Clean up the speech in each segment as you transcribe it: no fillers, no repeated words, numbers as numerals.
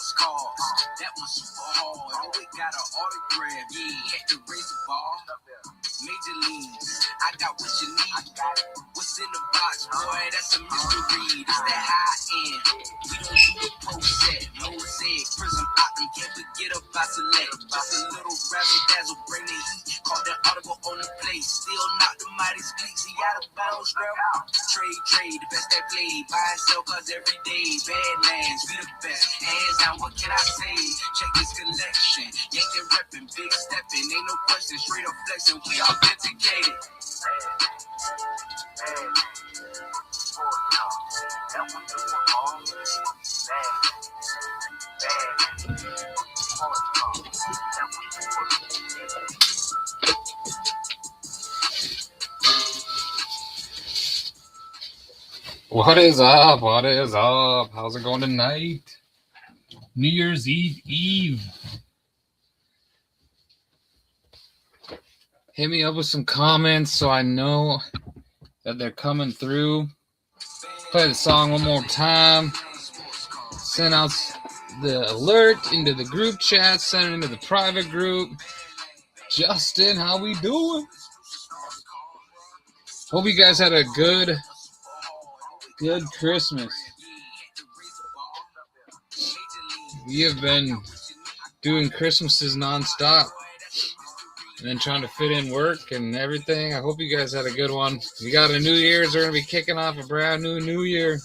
That was super hard. Oh, it got an autograph. Yeah, had to raise the ball. Major leagues, I got what you need. What's in the box, boy? That's a mystery. It's that high end. We don't do the pro set. Mosaic, prism, option. Can't forget about select. Just a little razzle dazzle, bring the heat. Caught that audible on the plate. Still not the mighty squeaks. He out of bounds, grab out. Trade, the best that play. Buy and sell cars every day. Badlands, we the best. Hands down, what can I say? Check this collection. Yankin' reppin', big steppin'. Ain't no question, straight up flexin'. We authenticated. What is up? What is up? How's it going tonight? New Year's Eve. Hit me up with some comments so I know that they're coming through. Play the song one more time. Send out the alert into the group chat. Send it into the private group. Justin, how we doing? Hope you guys had a good Christmas. We have been doing Christmases nonstop and then trying to fit in work and everything. I hope you guys had a good one. We got a New Year's. We're going to be kicking off a brand new year.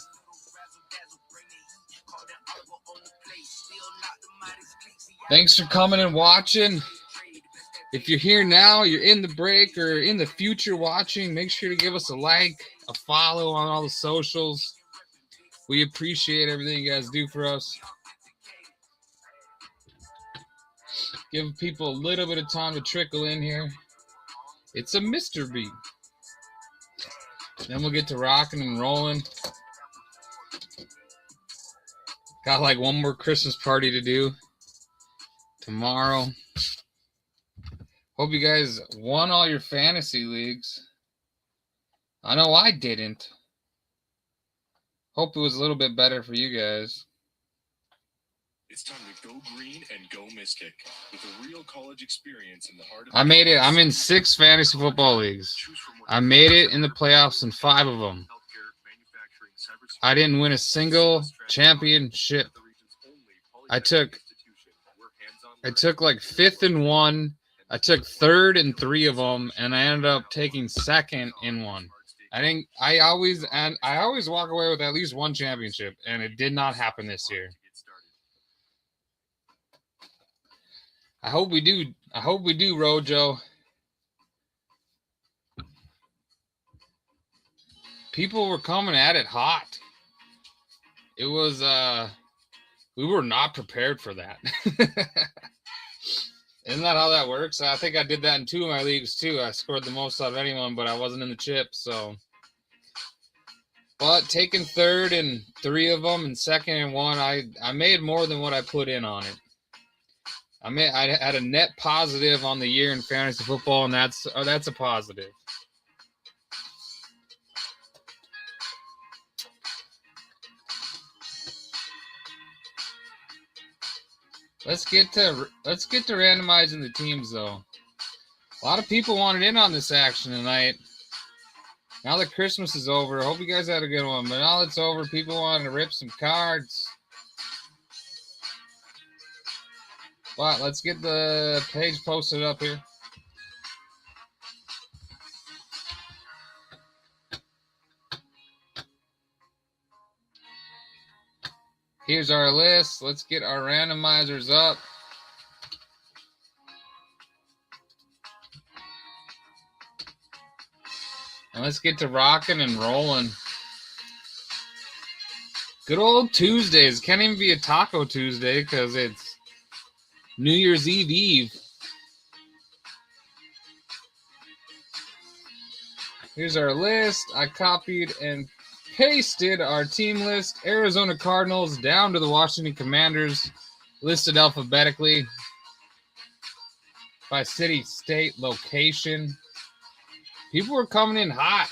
Thanks for coming and watching. If you're here now, you're in the break or in the future watching, make sure to give us a like, a follow on all the socials. We appreciate everything you guys do for us. Give people a little bit of time to trickle in here. It's a Mr. Beat. Then we'll get to rocking and rolling. Got like one more Christmas party to do tomorrow. Hope you guys won all your fantasy leagues. I know I didn't. Hope it was a little bit better for you guys. It's time to go green and go Mystic with a real college experience in the heart of I made it. I'm in 6 fantasy football leagues. I made it in the playoffs in 5 of them. I didn't win a single championship. I took like 5th in 1. I took 3rd in 3 of them, and I ended up taking 2nd in 1. I always walk away with at least 1 championship, and it did not happen this year. I hope we do. Rojo. People were coming at it hot. It was we were not prepared for that. Isn't that how that works? I think I did that in 2 of my leagues too. I scored the most out of anyone, but I wasn't in the chips, so. But taking 3rd in 3 of them and 2nd in 1, I made more than what I put in on it. I had a net positive on the year in fantasy football, and that's a positive. Let's get to randomizing the teams, though. A lot of people wanted in on this action tonight. Now that Christmas is over, I hope you guys had a good one. But now it's over, people wanted to rip some cards. But let's get the page posted up here. Here's our list. Let's get our randomizers up. And let's get to rocking and rolling. Good old Tuesdays. Can't even be a Taco Tuesday because it's New Year's Eve. Here's our list. I copied and pasted our team list. Arizona Cardinals down to the Washington Commanders, listed alphabetically by city, state, location. People were coming in hot.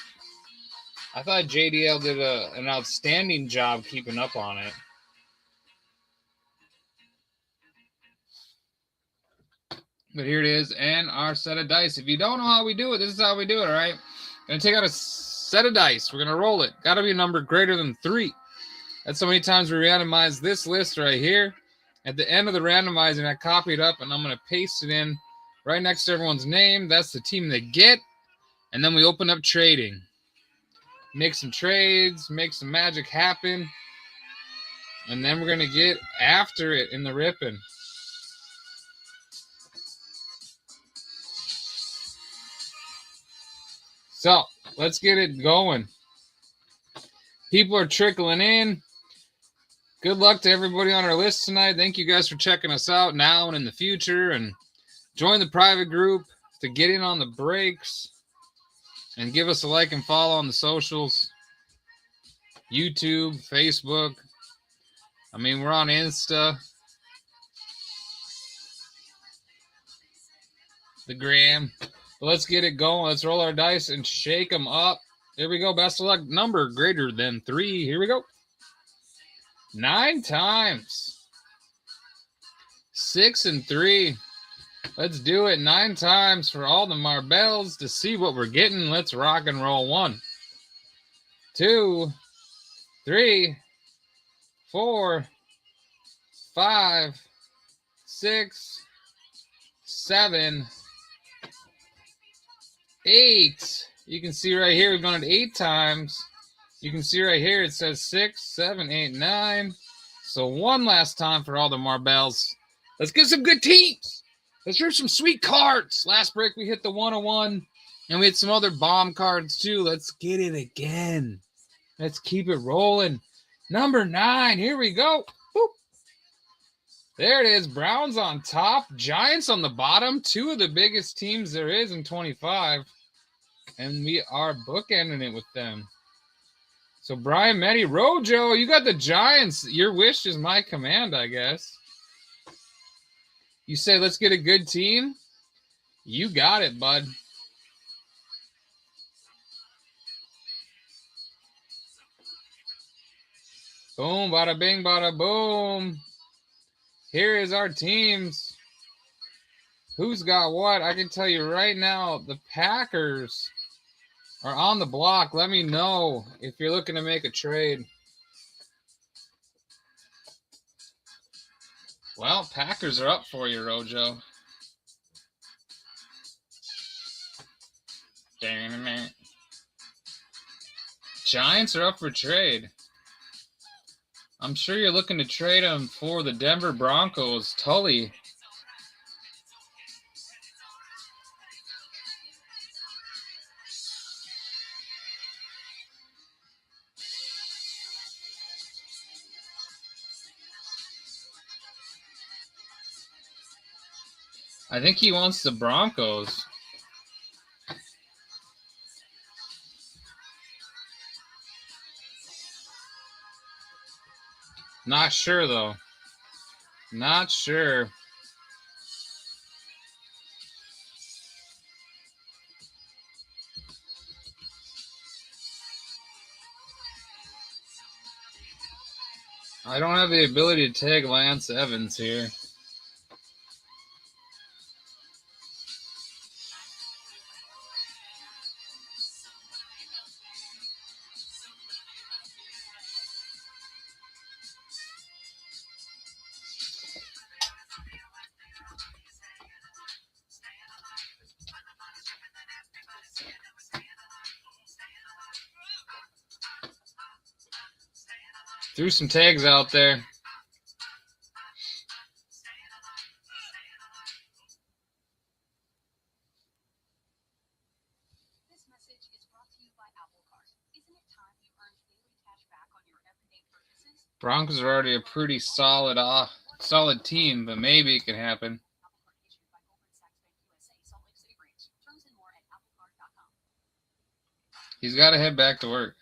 I thought JDL did an outstanding job keeping up on it. But here it is, and our set of dice. If you don't know how we do it, this is how we do it, all right? Gonna take out a set of dice. We're gonna roll it. Gotta be a number greater than 3. That's how many times we randomize this list right here. At the end of the randomizing, I copy it up, and I'm gonna paste it in right next to everyone's name. That's the team they get. And then we open up trading. Make some trades, make some magic happen. And then we're gonna get after it in the ripping. So let's get it going. People are trickling in. Good luck to everybody on our list tonight. Thank you guys for checking us out now and in the future. And join the private group to get in on the breaks. And give us a like and follow on the socials. YouTube, Facebook. I mean, we're on Insta. The gram. But let's get it going. Let's roll our dice and shake them up. Here we go. Best of luck. Number greater than 3. Here we go. 9 times. 6 and 3. Let's do it 9 times for all the marbles to see what we're getting. Let's rock and roll. 1, 2, 3, 4, 5, 6, 7, 8. You can see right here we've done it 8 times. You can see right here it says 6, 7, 8, 9. So one last time for all the marbles. Let's get some good teams. Let's rip some sweet cards. Last break we hit the 101, and we hit some other bomb cards too. Let's get it again. Let's keep it rolling. Number 9. Here we go. Boop. There it is. Browns on top. Giants on the bottom. 2 of the biggest teams there is in 25. And we are bookending it with them. So Brian, Meddy, Rojo, you got the Giants. Your wish is my command, I guess. You say, let's get a good team. You got it, bud. Boom, bada bing, bada boom. Here is our teams. Who's got what? I can tell you right now, the Packers are on the block. Let me know if you're looking to make a trade. Well, Packers are up for you, Rojo. Damn it, man. Giants are up for trade. I'm sure you're looking to trade them for the Denver Broncos. Tully. I think he wants the Broncos. Not sure, though. Not sure. I don't have the ability to tag Lance Evans here. Threw some tags out there. This message is brought to you by Apple Card. Isn't it time you earned daily cash back on your everyday purchases? Broncos are already a pretty solid team, but maybe it can happen. He's got to head back to work.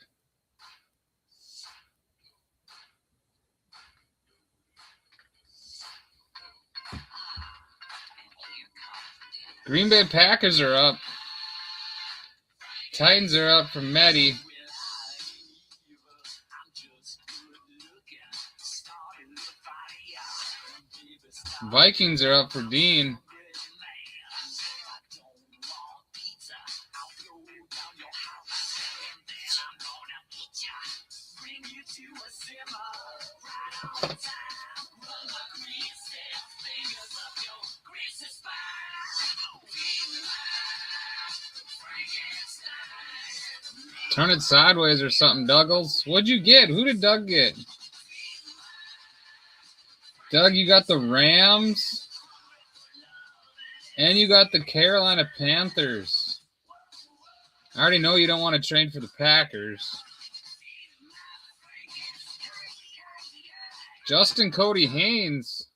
Green Bay Packers are up. Titans are up for Meddy. Vikings are up for Dean. Turn it sideways or something, Douglas. What'd you get? Who did Doug get? Doug, you got the Rams. And you got the Carolina Panthers. I already know you don't want to trade for the Packers. Justin Cody Haynes.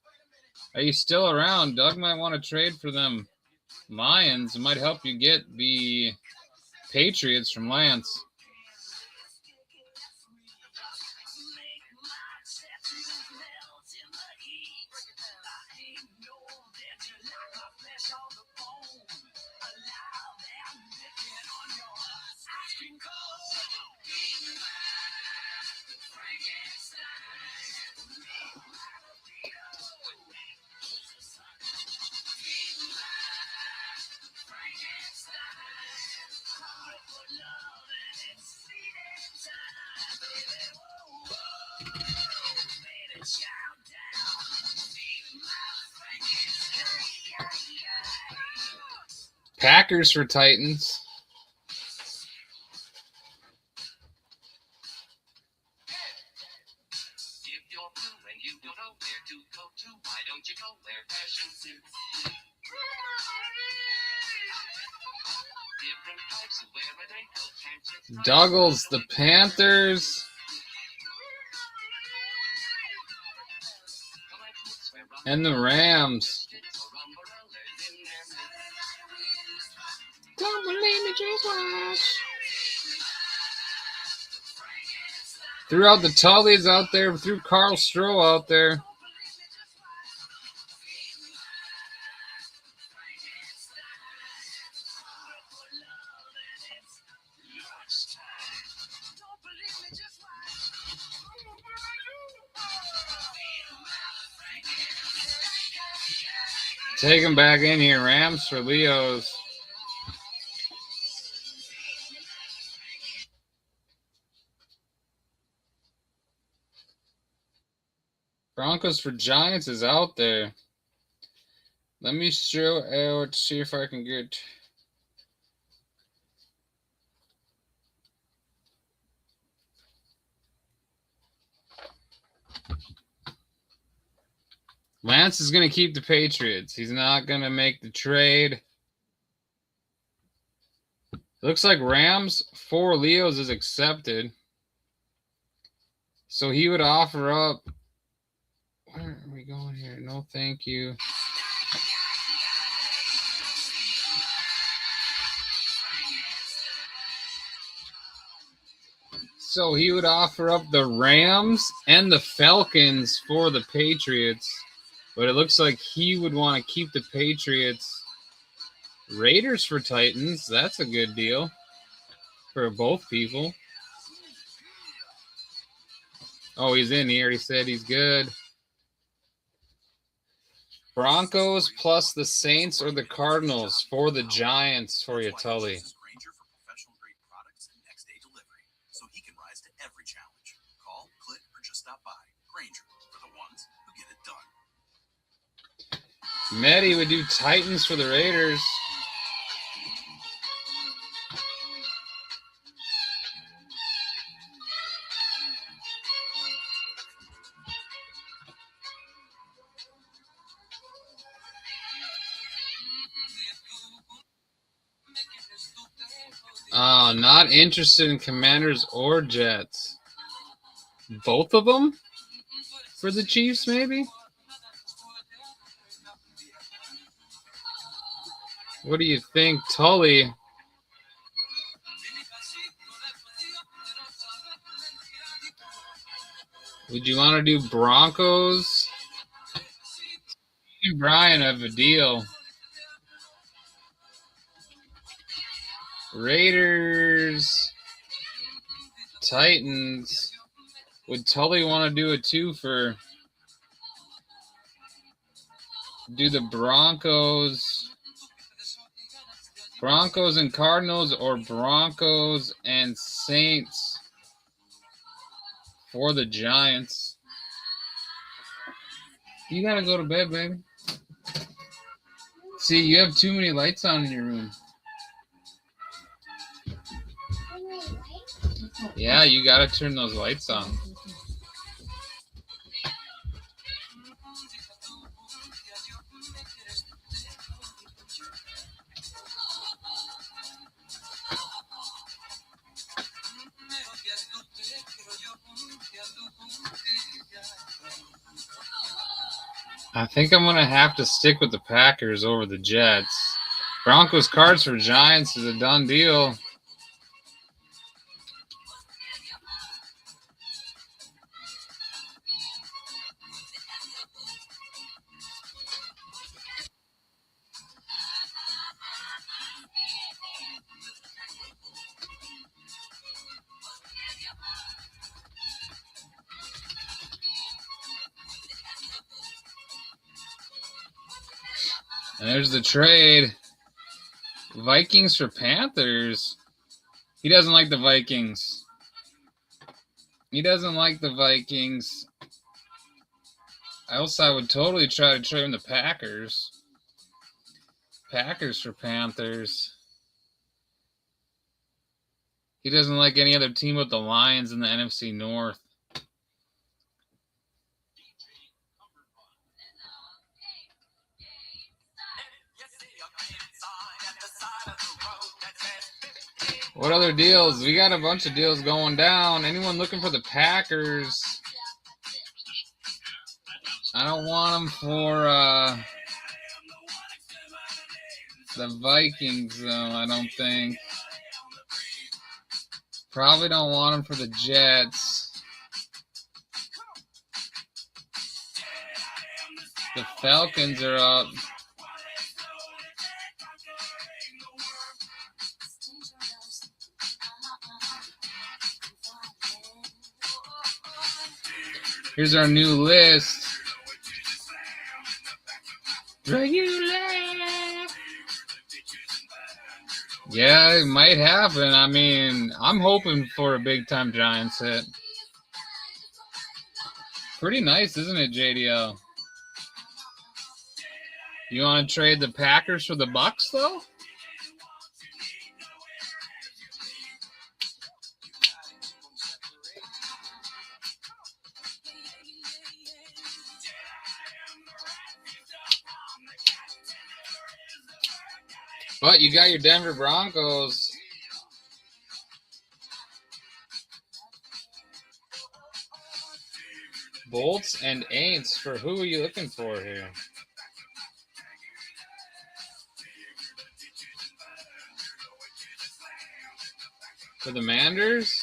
Are you still around? Doug might want to trade for them Lions. It might help you get the Patriots from Lance. Packers for Titans. If you're blue and you don't know where to go to, why don't you go where fashion suits? Different types who wear a raincoat, pants, Douglas, the Panthers. And the Rams. Don't believe me, just watch. Threw out the Tullys out there, threw Carl Stroh out there. Take him back in here. Rams for Leos. Broncos for Giants is out there. Let me show out, see if I can get. Lance is going to keep the Patriots. He's not going to make the trade. Looks like Rams for Leos is accepted. So he would offer up. Where are we going here? No, thank you. So he would offer up the Rams and the Falcons for the Patriots. But it looks like he would want to keep the Patriots. Raiders for Titans. That's a good deal for both people. Oh, he's in. He already said he's good. Broncos plus the Saints or the Cardinals for the Giants for you, Tully. Granger for professional grade products and next day delivery, so he can rise to every challenge. Call, click, or just stop by. Granger for the ones who get it done. Medi would do Titans for the Raiders. Oh, not interested in Commanders or Jets. Both of them for the Chiefs, maybe? What do you think, Tully? Would you want to do Broncos? Me and Brian have a deal. Raiders, Titans. Would Tully want to do a twofer? Do the Broncos and Cardinals, or Broncos and Saints for the Giants? You gotta go to bed, baby. See, you have too many lights on in your room. Yeah, you gotta turn those lights on. I think I'm gonna have to stick with the Packers over the Jets. Broncos cards for Giants is a done deal. And there's the trade. Vikings for Panthers. He doesn't like the Vikings. He doesn't like the Vikings. Else I would totally try to trade him the Packers. Packers for Panthers. He doesn't like any other team but the Lions in the NFC North. What other deals? We got a bunch of deals going down. Anyone looking for the Packers? I don't want them for the Vikings, though, I don't think. Probably don't want them for the Jets. The Falcons are up. Here's our new list. Yeah, it might happen. I mean, I'm hoping for a big-time Giants hit. Pretty nice, isn't it, JDL? You want to trade the Packers for the Bucks, though? But you got your Denver Broncos. Bolts and Aints for who are you looking for here? For the Manders?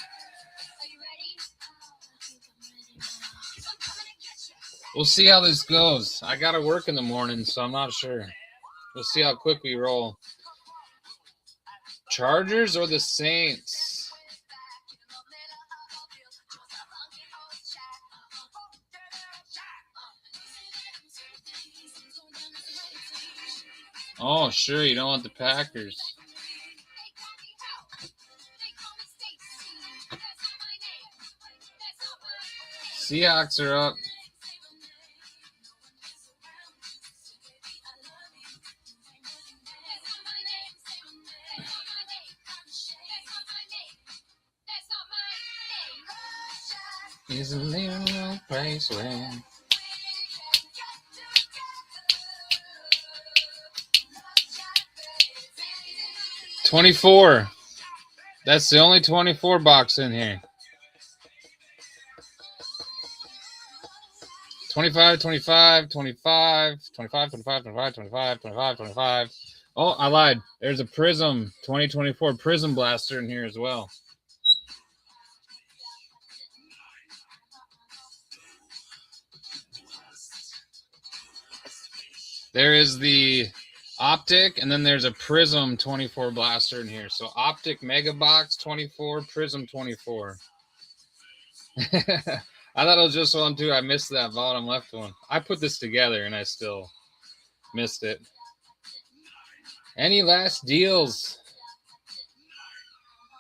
We'll see how this goes. I got to work in the morning, so I'm not sure. We'll see how quick we roll. Chargers or the Saints? Oh, sure, you don't want the Packers. Seahawks are up. Is a little place where 24. That's the only 24 box in here. 25, 25, 25, 25, 25, 25, 25, 25, 25. Oh, I lied. There's a Prism 2024 Prism Blaster in here as well. There is the Optic, and then there's a Prism 24 Blaster in here. So Optic Mega Box 24, Prism 24. I thought it was just one, too. I missed that bottom left one. I put this together, and I still missed it. Any last deals?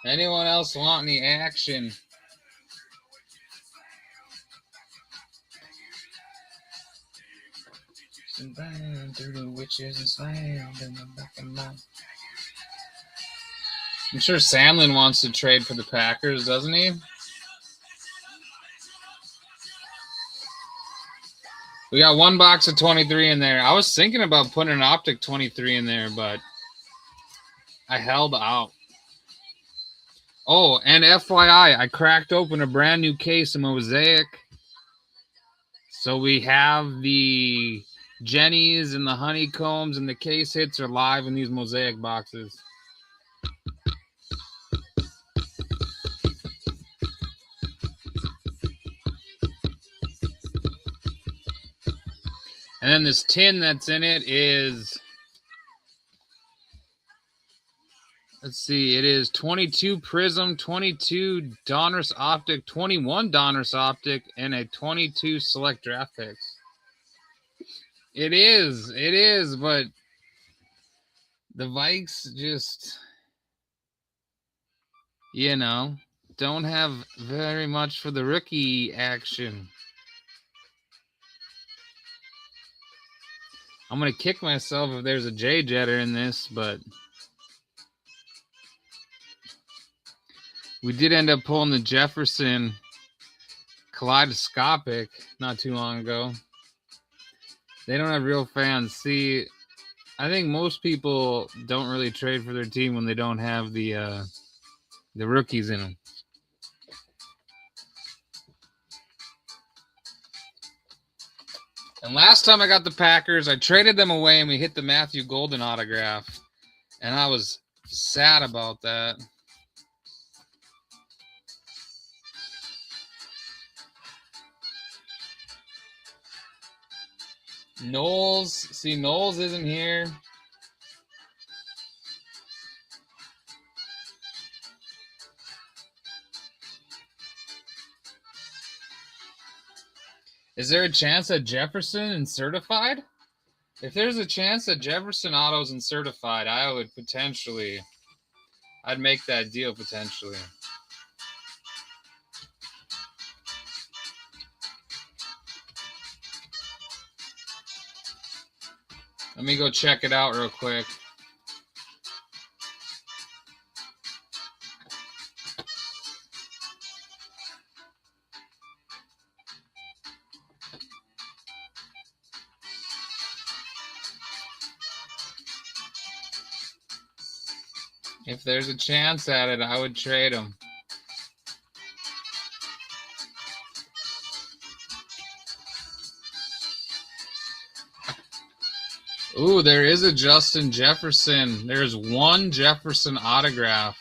Anyone else want any action? Through the witches and slammed in the back of my... I'm sure Sandlin wants to trade for the Packers, doesn't he? We got one box of 23 in there. I was thinking about putting an Optic 23 in there, but I held out. Oh, and FYI, I cracked open a brand new case of Mosaic. So we have the Jennies and the Honeycombs, and the case hits are live in these Mosaic boxes. And then this tin that's in it is, let's see, it is 22 Prism, 22 Donruss Optic, 21 Donruss Optic, and a 22 Select Draft Picks. It is, but the Vikes just, you know, don't have very much for the rookie action. I'm going to kick myself if there's a J-Jetter in this, but we did end up pulling the Jefferson Kaleidoscopic not too long ago. They don't have real fans. See, I think most people don't really trade for their team when they don't have the rookies in them. And last time I got the Packers, I traded them away and we hit the Matthew Golden autograph. And I was sad about that. Knowles, see, Knowles isn't here. Is there a chance at Jefferson and certified? If there's a chance that Jefferson autos and certified, I would potentially, I'd make that deal potentially. Let me go check it out real quick. If there's a chance at it, I would trade him. Ooh, there is a Justin Jefferson. There's one Jefferson autograph.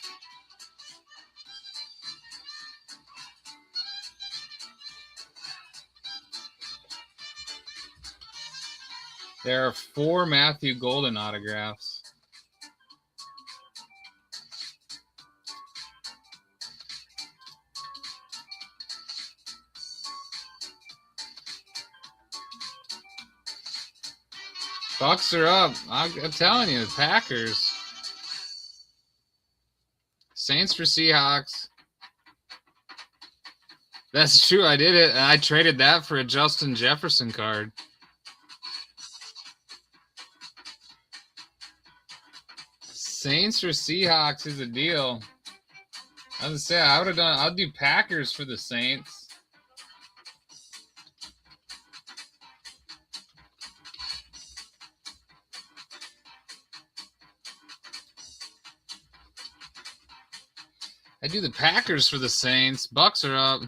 There are 4 Matthew Golden autographs. Bucks are up. I'm telling you, the Packers. Saints for Seahawks. That's true. I did it. And I traded that for a Justin Jefferson card. Saints for Seahawks is a deal. I was gonna say I would have done. I'll do Packers for the Saints. I do the Packers for the Saints. Bucks are up.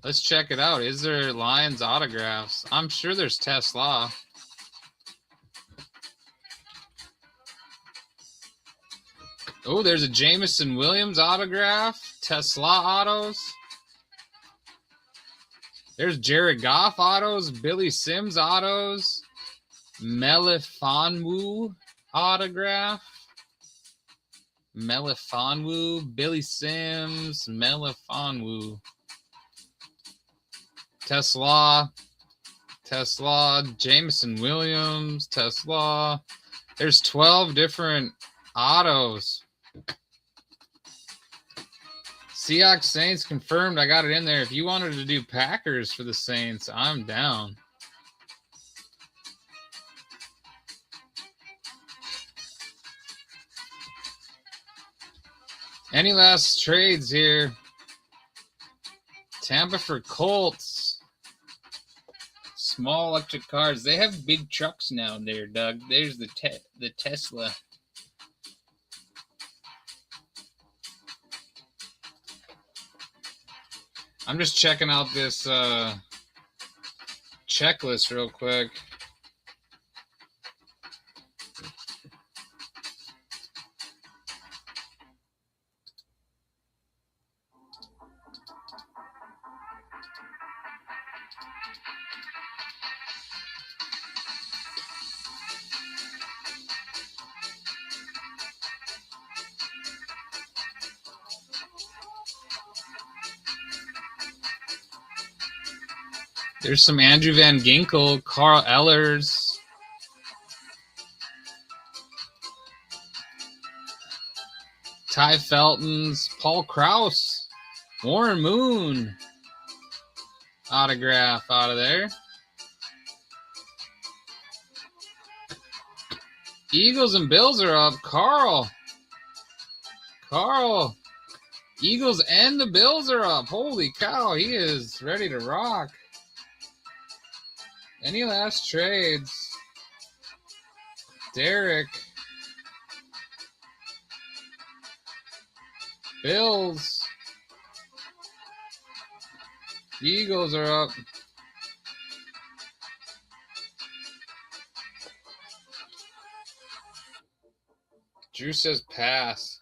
Let's check it out. Is there Lions autographs? I'm sure there's Tesla. Oh, there's a Jameson Williams autograph. Tesla autos. There's Jared Goff autos. Billy Sims autos. Melifonwu autograph. Melifonwu. Billy Sims. Melifonwu. Tesla. Jameson Williams. Tesla. There's 12 different autos. Seahawks Saints confirmed. I got it in there. If you wanted to do Packers for the Saints, I'm down. Any last trades here? Tampa for Colts. Small electric cars. They have big trucks now there, Doug. There's the Tesla. I'm just checking out this checklist real quick. There's some Andrew Van Ginkel, Carl Ellers. Ty Feltons, Paul Krause, Warren Moon. Autograph out of there. Eagles and Bills are up. Carl. Eagles and the Bills are up. Holy cow, he is ready to rock. Any last trades? Derek. Bills. Eagles are up. Drew says pass.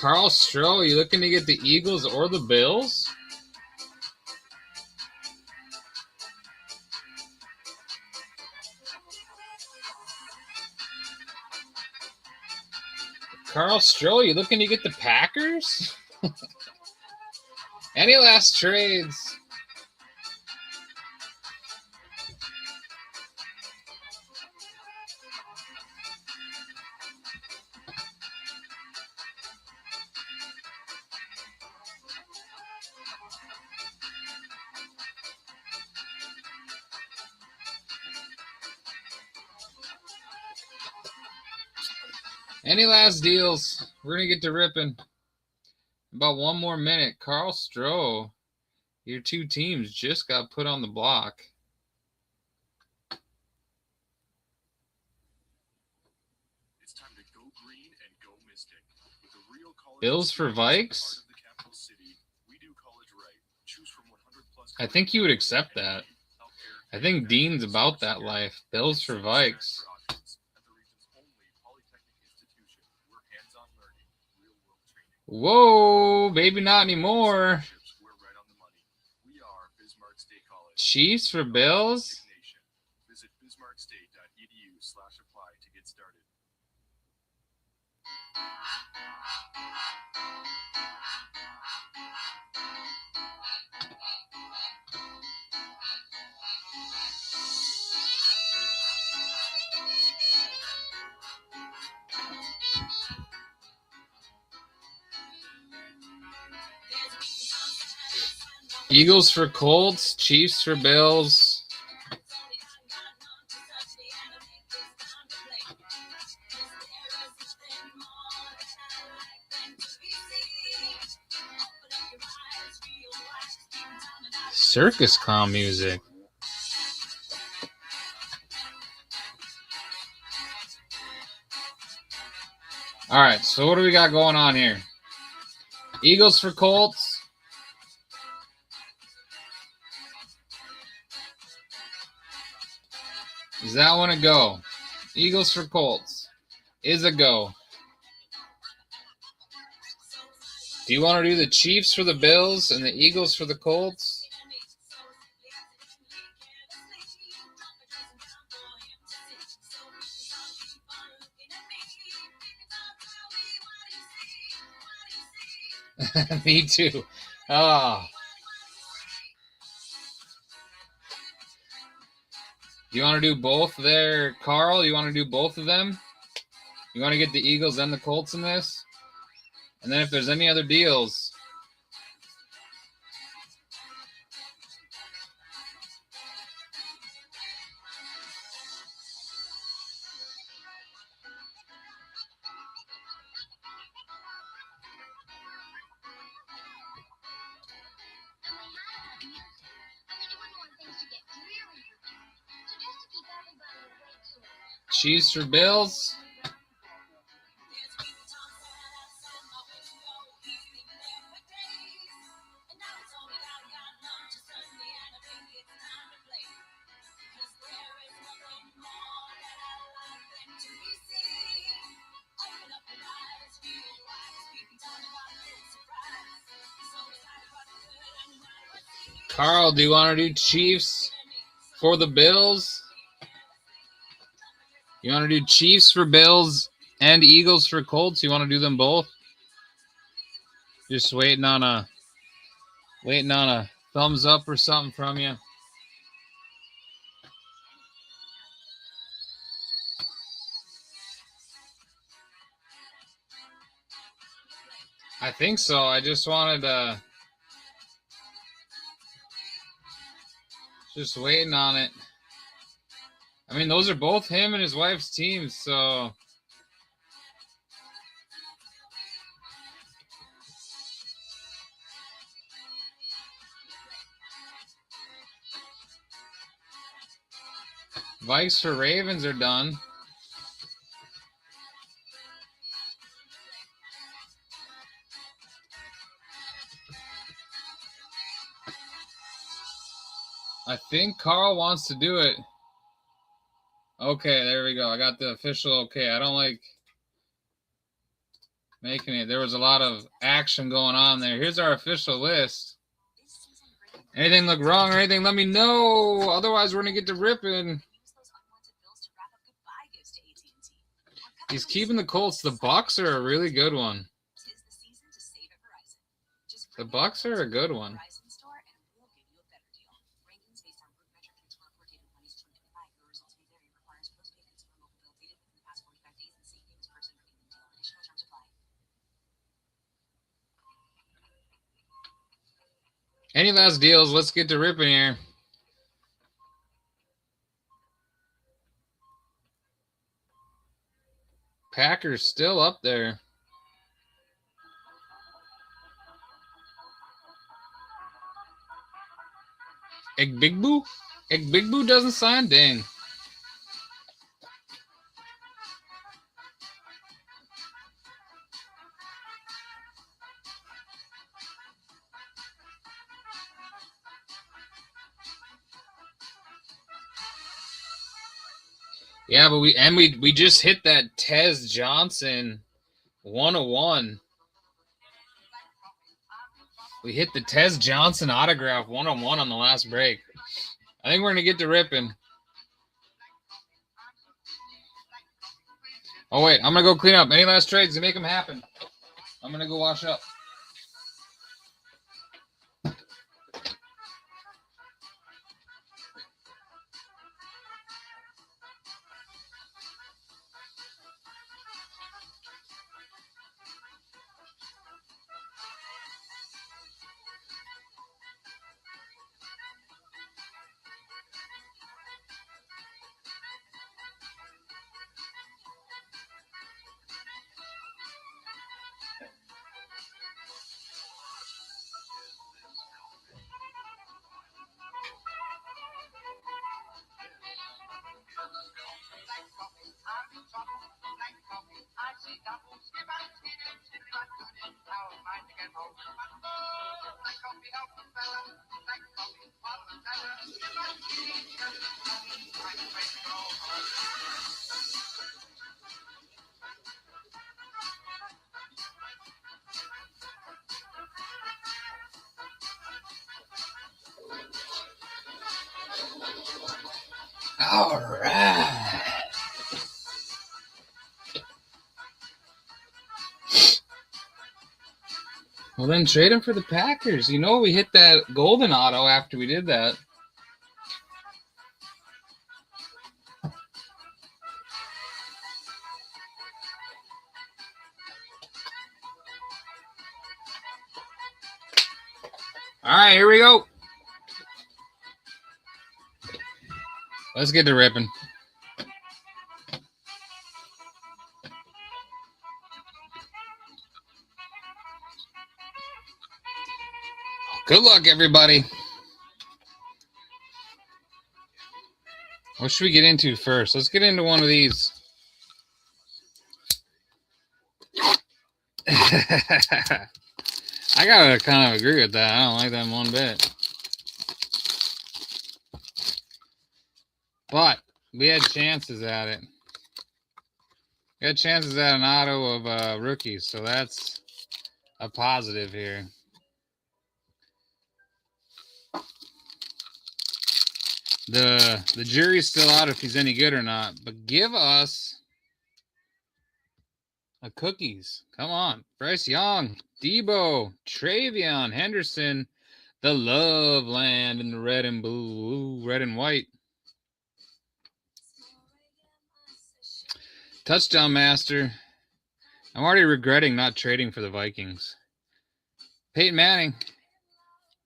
Carl Stroh, are you looking to get the Eagles or the Bills? Carl Stroh, you looking to get the Packers? Any last trades? Any last deals? We're going to get to ripping. About one more minute. Carl Stroh, your two teams just got put on the block. It's time to go green and go Mystic. With a real college Bills for Vikes? the capital city, we do college right. Choose from 100 plus I think you would accept that. I think Dean's about that life. Bills for Vikes. Whoa, baby, not anymore. Chiefs for Bills? Visit bismarckstate.edu/apply to get started. Eagles for Colts, Chiefs for Bills. Circus clown music. All right, so what do we got going on here? Eagles for Colts. Is that one a go? Eagles for Colts is a go. Do you want to do the Chiefs for the Bills and the Eagles for the Colts? Me too. Oh. You want to do both there, Carl? You want to do both of them? You want to get the Eagles and the Colts in this? And then if there's any other deals, Chiefs for Bills. Carl, do you want to do Chiefs for the Bills? You want to do Chiefs for Bills and Eagles for Colts? You want to do them both? Just waiting on a thumbs up or something from you. I think so. I just wanted to. Just waiting on it. I mean, those are both him and his wife's teams, so. Vikes for Ravens are done. I think Carl wants to do it. Okay, there we go. I got the official okay. I don't like making it. There was a lot of action going on there. Here's our official list. Anything look wrong or anything, let me know. Otherwise, we're going to get to ripping. He's keeping the Colts. The Bucs are a really good one. The Bucs are a good one. Any last deals? Let's get to ripping here. Packers still up there. Egbigbu? Egbigbu doesn't sign? Dang. Yeah, but we just hit that Tez Johnson 101. We hit the Tez Johnson autograph 101 on the last break. I think we're gonna get to ripping. Oh wait, I'm gonna go clean up. Any last trades to make them happen? I'm gonna go wash up. All right. Well, then trade him for the Packers. You know, we hit that golden auto after we did that. All right, here we go. Let's get to ripping. Good luck, everybody. What should we get into first? Let's get into one of these. I gotta kind of agree with that. I don't like that one bit. But we had chances at it. We had chances at an auto of rookies, so that's a positive here. The jury's still out if he's any good or not, but give us a cookies. Come on. Bryce Young, Debo, Travion, Henderson, the Love Land in the red and blue, red and white. Touchdown Master. I'm already regretting not trading for the Vikings. Peyton Manning,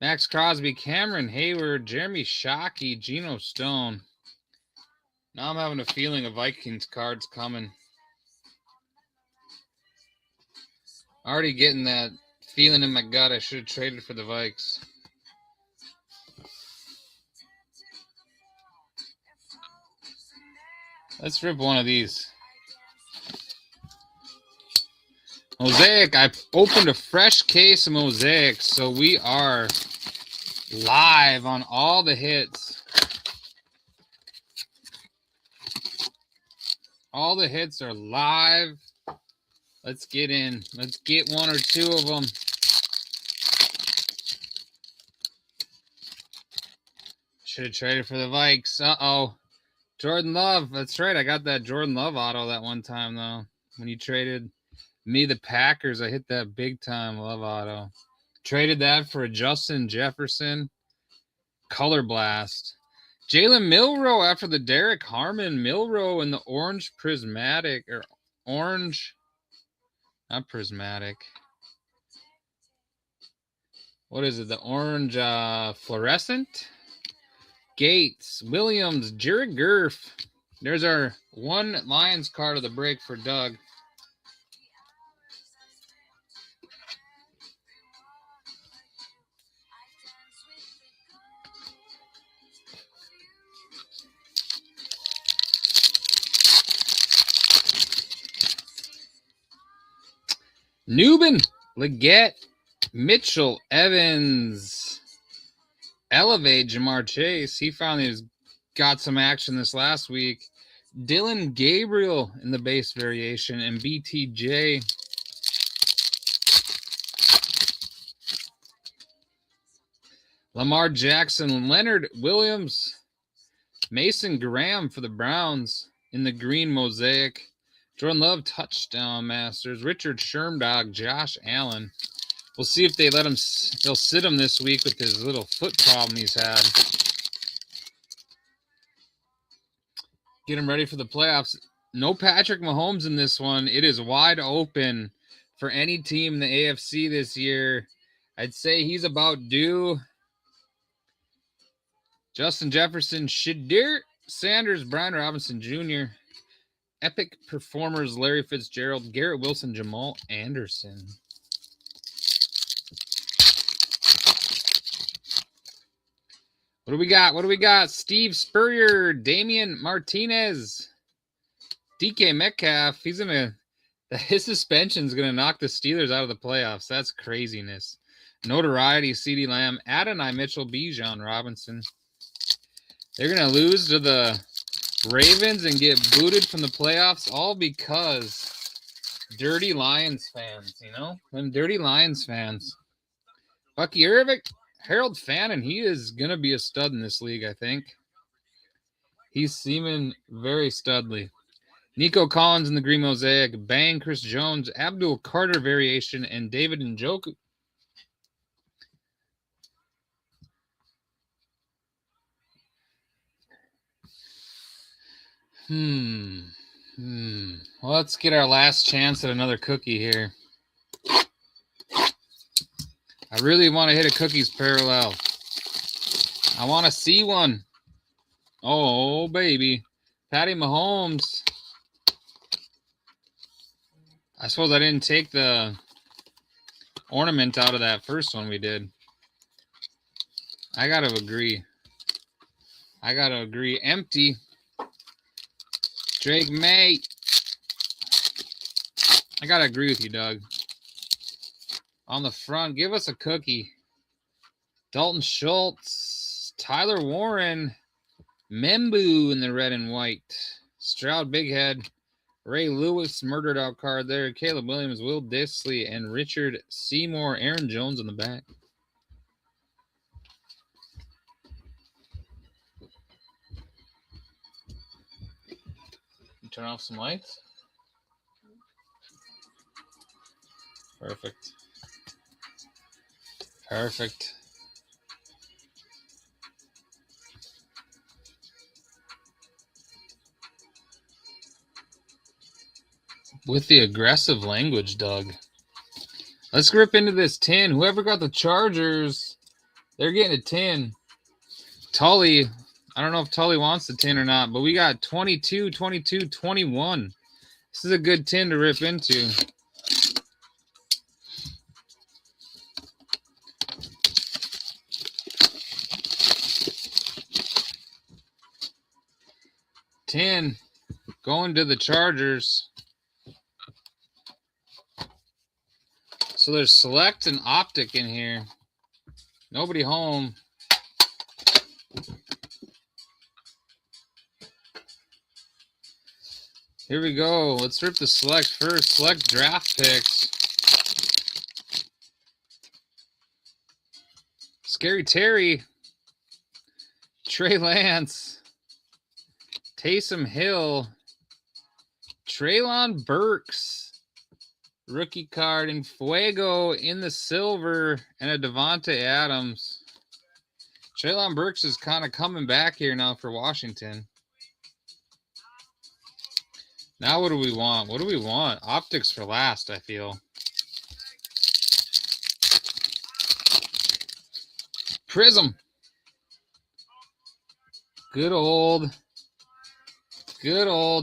Max Crosby, Cameron Hayward, Jeremy Shockey, Geno Stone. Now I'm having a feeling a Vikings card's coming. Already getting that feeling in my gut I should have traded for the Vikes. Let's rip one of these. Mosaic. I opened a fresh case of Mosaic, so we are live on all the hits. All the hits are live. Let's get in. Let's get one or two of them. Should have traded for the Vikes. Uh-oh. Jordan Love. That's right. I got that Jordan Love auto that one time, though. When you traded me the Packers, I hit that big time Love auto. Traded that for a Justin Jefferson Color Blast. Jalen Milroe after the Derek Harmon. Milroe in the orange prismatic, or orange, not prismatic. What is it? The orange fluorescent? Gates, Williams, Jared Goff. There's our one Lions card of the break for Doug. Newman, Leggett, Mitchell, Evans, Elevate, Jamar Chase. He finally got some action this last week. Dylan Gabriel in the base variation, and BTJ. Lamar Jackson, Leonard Williams, Mason Graham for the Browns in the green Mosaic. Jordan Love, Touchdown Masters. Richard Shermdog, Josh Allen. We'll see if they let him. They'll sit him this week with his little foot problem he's had. Get him ready for the playoffs. No Patrick Mahomes in this one. It is wide open for any team in the AFC this year. I'd say he's about due. Justin Jefferson, Shadir Sanders, Brian Robinson Jr., Epic Performers, Larry Fitzgerald, Garrett Wilson, Jamal Anderson. What do we got? What do we got? Steve Spurrier, Damian Martinez, DK Metcalf. He's gonna. His suspension's gonna knock the Steelers out of the playoffs. That's craziness. Notoriety, CeeDee Lamb, Adonai Mitchell, Bijan Robinson. They're gonna lose to the Ravens and get booted from the playoffs, all because dirty Lions fans, you know? Them dirty Lions fans. Bucky Irving, Harold Fannin, he is going to be a stud in this league, I think. He's seeming very studly. Nico Collins in the green Mosaic, Bang, Chris Jones, Abdul Carter variation, and David Njoku. Well, let's get our last chance at another cookie here. I I really want to hit a cookies parallel. I want to see one. Oh, baby. Patty Mahomes. I suppose I didn't take the ornament out of that first one we did. I got to agree. Empty. Drake May. I got to agree with you, Doug. On the front, give us a cookie. Dalton Schultz. Tyler Warren. Membu in the red and white. Stroud Big Head. Ray Lewis murdered out card there. Caleb Williams, Will Disley, and Richard Seymour. Aaron Jones on the back. Turn off some lights. Perfect. Perfect. With the aggressive language, Doug. Let's grip into this 10. Whoever got the Chargers, they're getting a 10. Tully, I don't know if Tully wants the 10 or not, but we got 22, 22, 21. This is a good 10 to rip into. $10 going to the Chargers. So there's select and optic in here. Nobody home. Here we go. Let's rip the select first. Select draft picks. Scary Terry. Trey Lance. Taysom Hill. Treylon Burks. Rookie card in Fuego in the silver. And a Devontae Adams. Treylon Burks is kind of coming back here now for Washington. Now what do we want? What do we want? Optics for last, I feel. Prism. Good old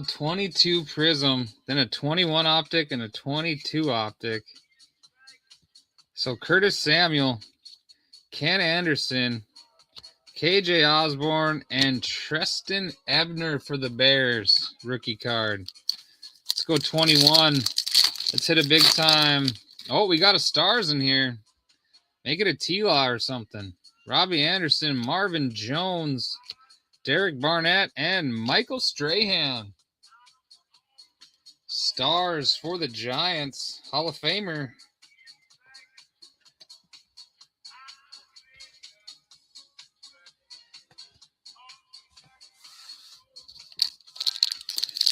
22 Prism. Then a 21 optic and a 22 optic. So Curtis Samuel, Ken Anderson, KJ Osborne, and Treston Ebner for the Bears. Rookie card. Let's go 21. Let's hit a big time. Oh, we got a stars in here. Make it a T-Law or something. Robbie Anderson, Marvin Jones, Derek Barnett, and Michael Strahan. Stars for the Giants. Hall of Famer.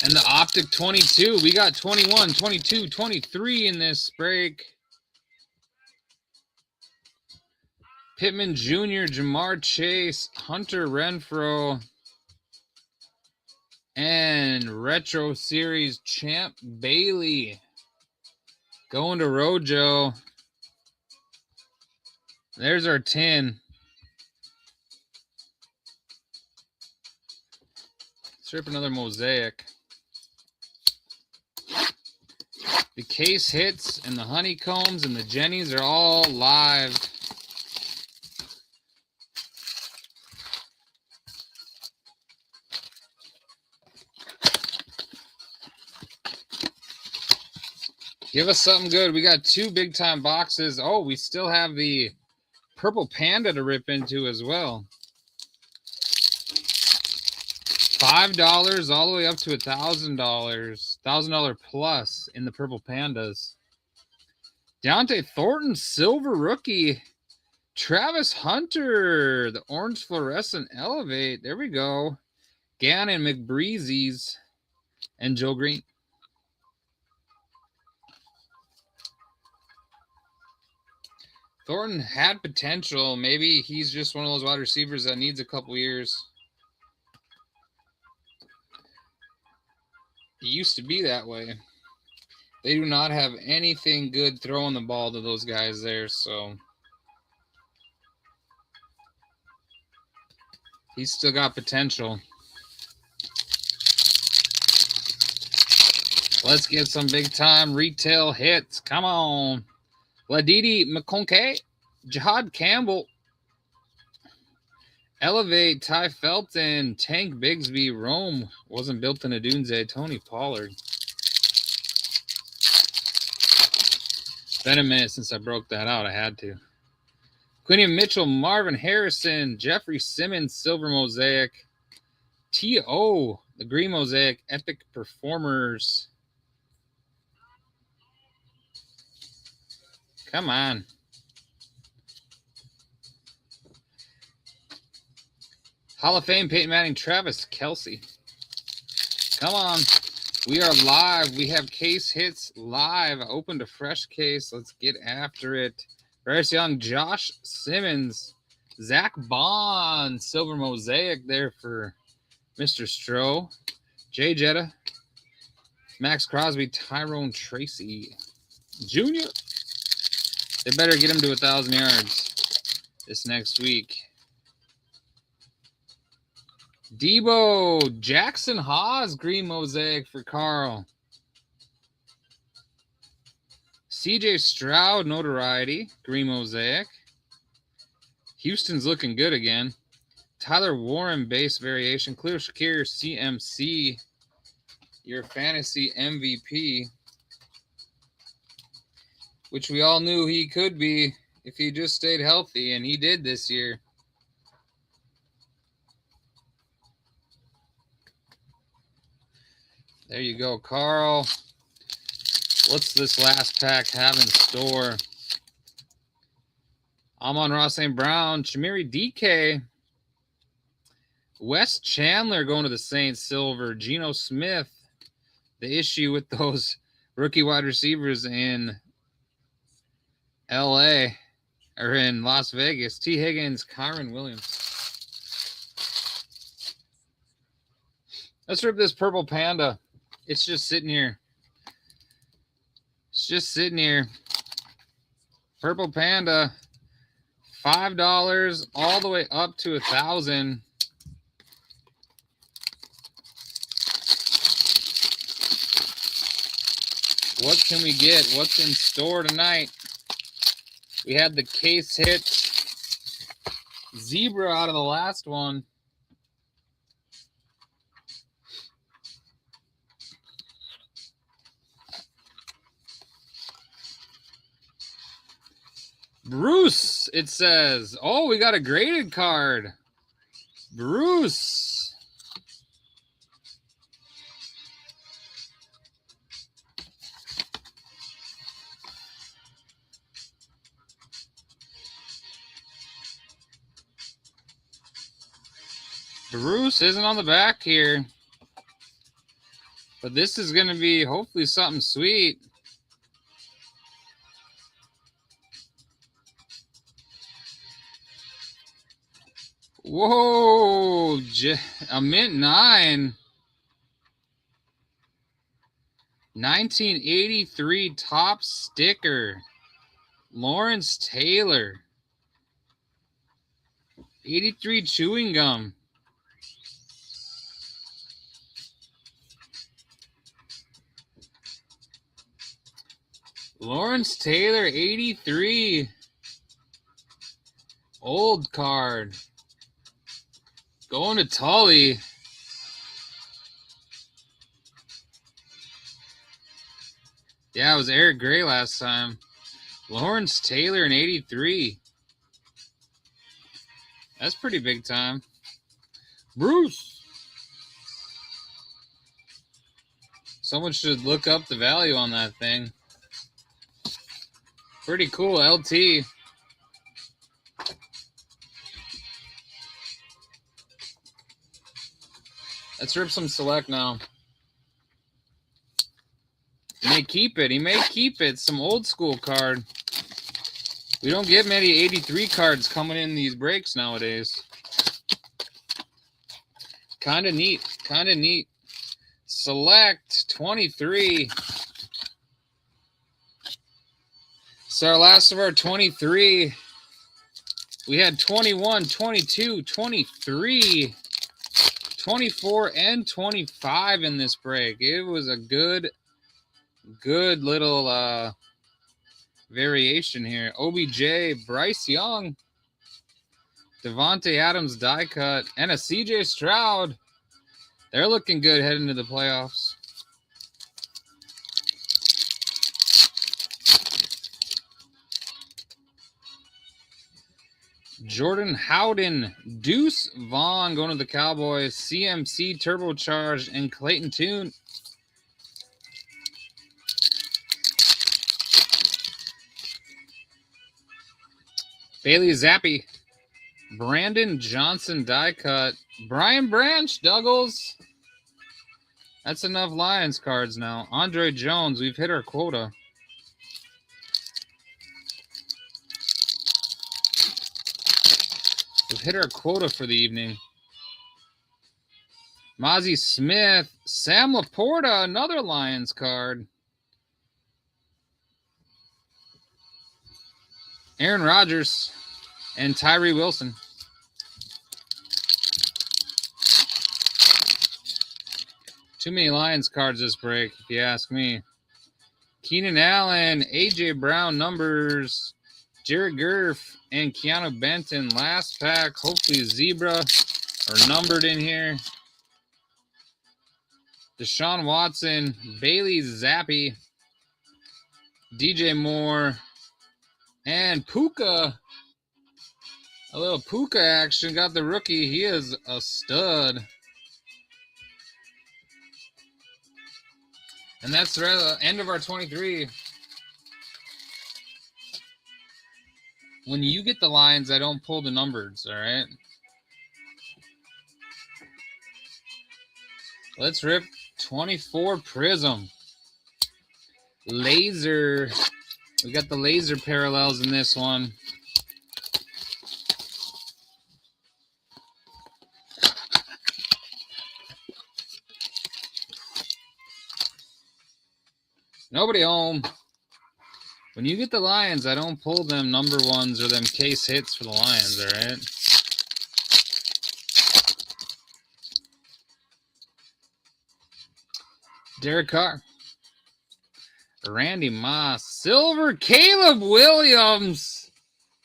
And the optic 22. We got 21, 22, 23 in this break. Pittman Jr., Jamar Chase, Hunter Renfrow, and Retro Series Champ Bailey. Going to Rojo. There's our 10. Let's rip another mosaic. The case hits and the honeycombs and the jennies are all live. Give us something good. We got two big time boxes. Oh, we still have the purple panda to rip into as well. $5 all the way up to $1,000. $1,000 plus in the purple pandas. Deontay Thornton, silver rookie. Travis Hunter, the orange fluorescent elevate. There we go. Gannon McBreezy's and Joe Green. Thornton had potential. Maybe he's just one of those wide receivers that needs a couple years. He used to be that way. They do not have anything good throwing the ball to those guys there, so He's still got potential. Let's get some big-time retail hits. Come on. Ladidi McConkey, Jihad Campbell, Elevate, Ty Felton, Tank Bigsby, Rome. Wasn't built in a Dunze, Tony Pollard. It's been a minute since I broke that out. I had to. Quinny Mitchell, Marvin Harrison, Jeffrey Simmons, Silver Mosaic, T.O., the Green Mosaic, Epic Performers. Come on. Hall of Fame, Peyton Manning, Travis Kelce. Come on. We are live. We have case hits live. I opened a fresh case. Let's get after it. Bryce Young, Josh Simmons, Zach Bond, Silver Mosaic there for Mr. Stroh. Jay Jetta, Max Crosby, Tyrone Tracy Jr. They better get him to 1,000 yards this next week. Debo, Jackson Haas, Green Mosaic for Carl. CJ Stroud, Notoriety, Green Mosaic. Houston's looking good again. Tyler Warren, Base Variation. Clear Shakir, CMC, your fantasy MVP, which we all knew he could be if he just stayed healthy, and he did this year. There you go, Carl. What's this last pack have in store? Amon-Ra St. Brown, Shamiri DK, Wes Chandler going to the Saints, Silver, Geno Smith. The issue with those rookie wide receivers in LA or in Las Vegas. T. Higgins, Kyron Williams. Let's rip this purple panda. It's just sitting here. It's just sitting here. Purple panda. $5 all the way up to 1,000. What can we get? What's in store tonight? We had the case hit zebra out of the last one. Bruce, it says. Oh, we got a graded card. Bruce. Bruce isn't on the back here. But this is going to be hopefully something sweet. Whoa, a mint 9. 1983 top sticker. Lawrence Taylor. 83 chewing gum. Lawrence Taylor, 83. Old card. Going to Tully. Yeah, it was Eric Gray last time. Lawrence Taylor in 83. That's pretty big time. Bruce. Someone should look up the value on that thing. Pretty cool, LT. Let's rip some select now. He may keep it. He may keep it. Some old school card. We don't get many 83 cards coming in these breaks nowadays. Kind of neat. Kind of neat. Select 23. So our last of our 23. We had 21, 22, 23, 24, and 25 in this break. It was a good little variation here. OBJ, Bryce Young, Devontae Adams die cut, and a CJ Stroud. They're looking good heading to the playoffs. Jordan Howden, Deuce Vaughn going to the Cowboys, CMC turbocharged, and Clayton Tune. Bailey Zappi, Brandon Johnson die cut, Brian Branch, Douglas. That's enough Lions cards now. Andre Jones, we've hit our quota. We've hit our quota for the evening. Mozzie Smith, Sam Laporta, another Lions card. Aaron Rodgers and Tyree Wilson. Too many Lions cards this break, if you ask me. Keenan Allen, A.J. Brown numbers, Jared Goff, and Keanu Benton. Last pack, hopefully zebra or numbered in here. Deshaun Watson, Bailey Zappi, DJ Moore, and Puka. A little Puka action. Got the rookie. He is a stud. And that's the end of our 23. When you get the Lions, I don't pull the numbers, all right? Let's rip 24 Prism. Laser. We got the laser parallels in this one. Nobody home. When you get the Lions, I don't pull them number ones or them case hits for the Lions, all right? Derek Carr. Randy Moss. Silver Caleb Williams.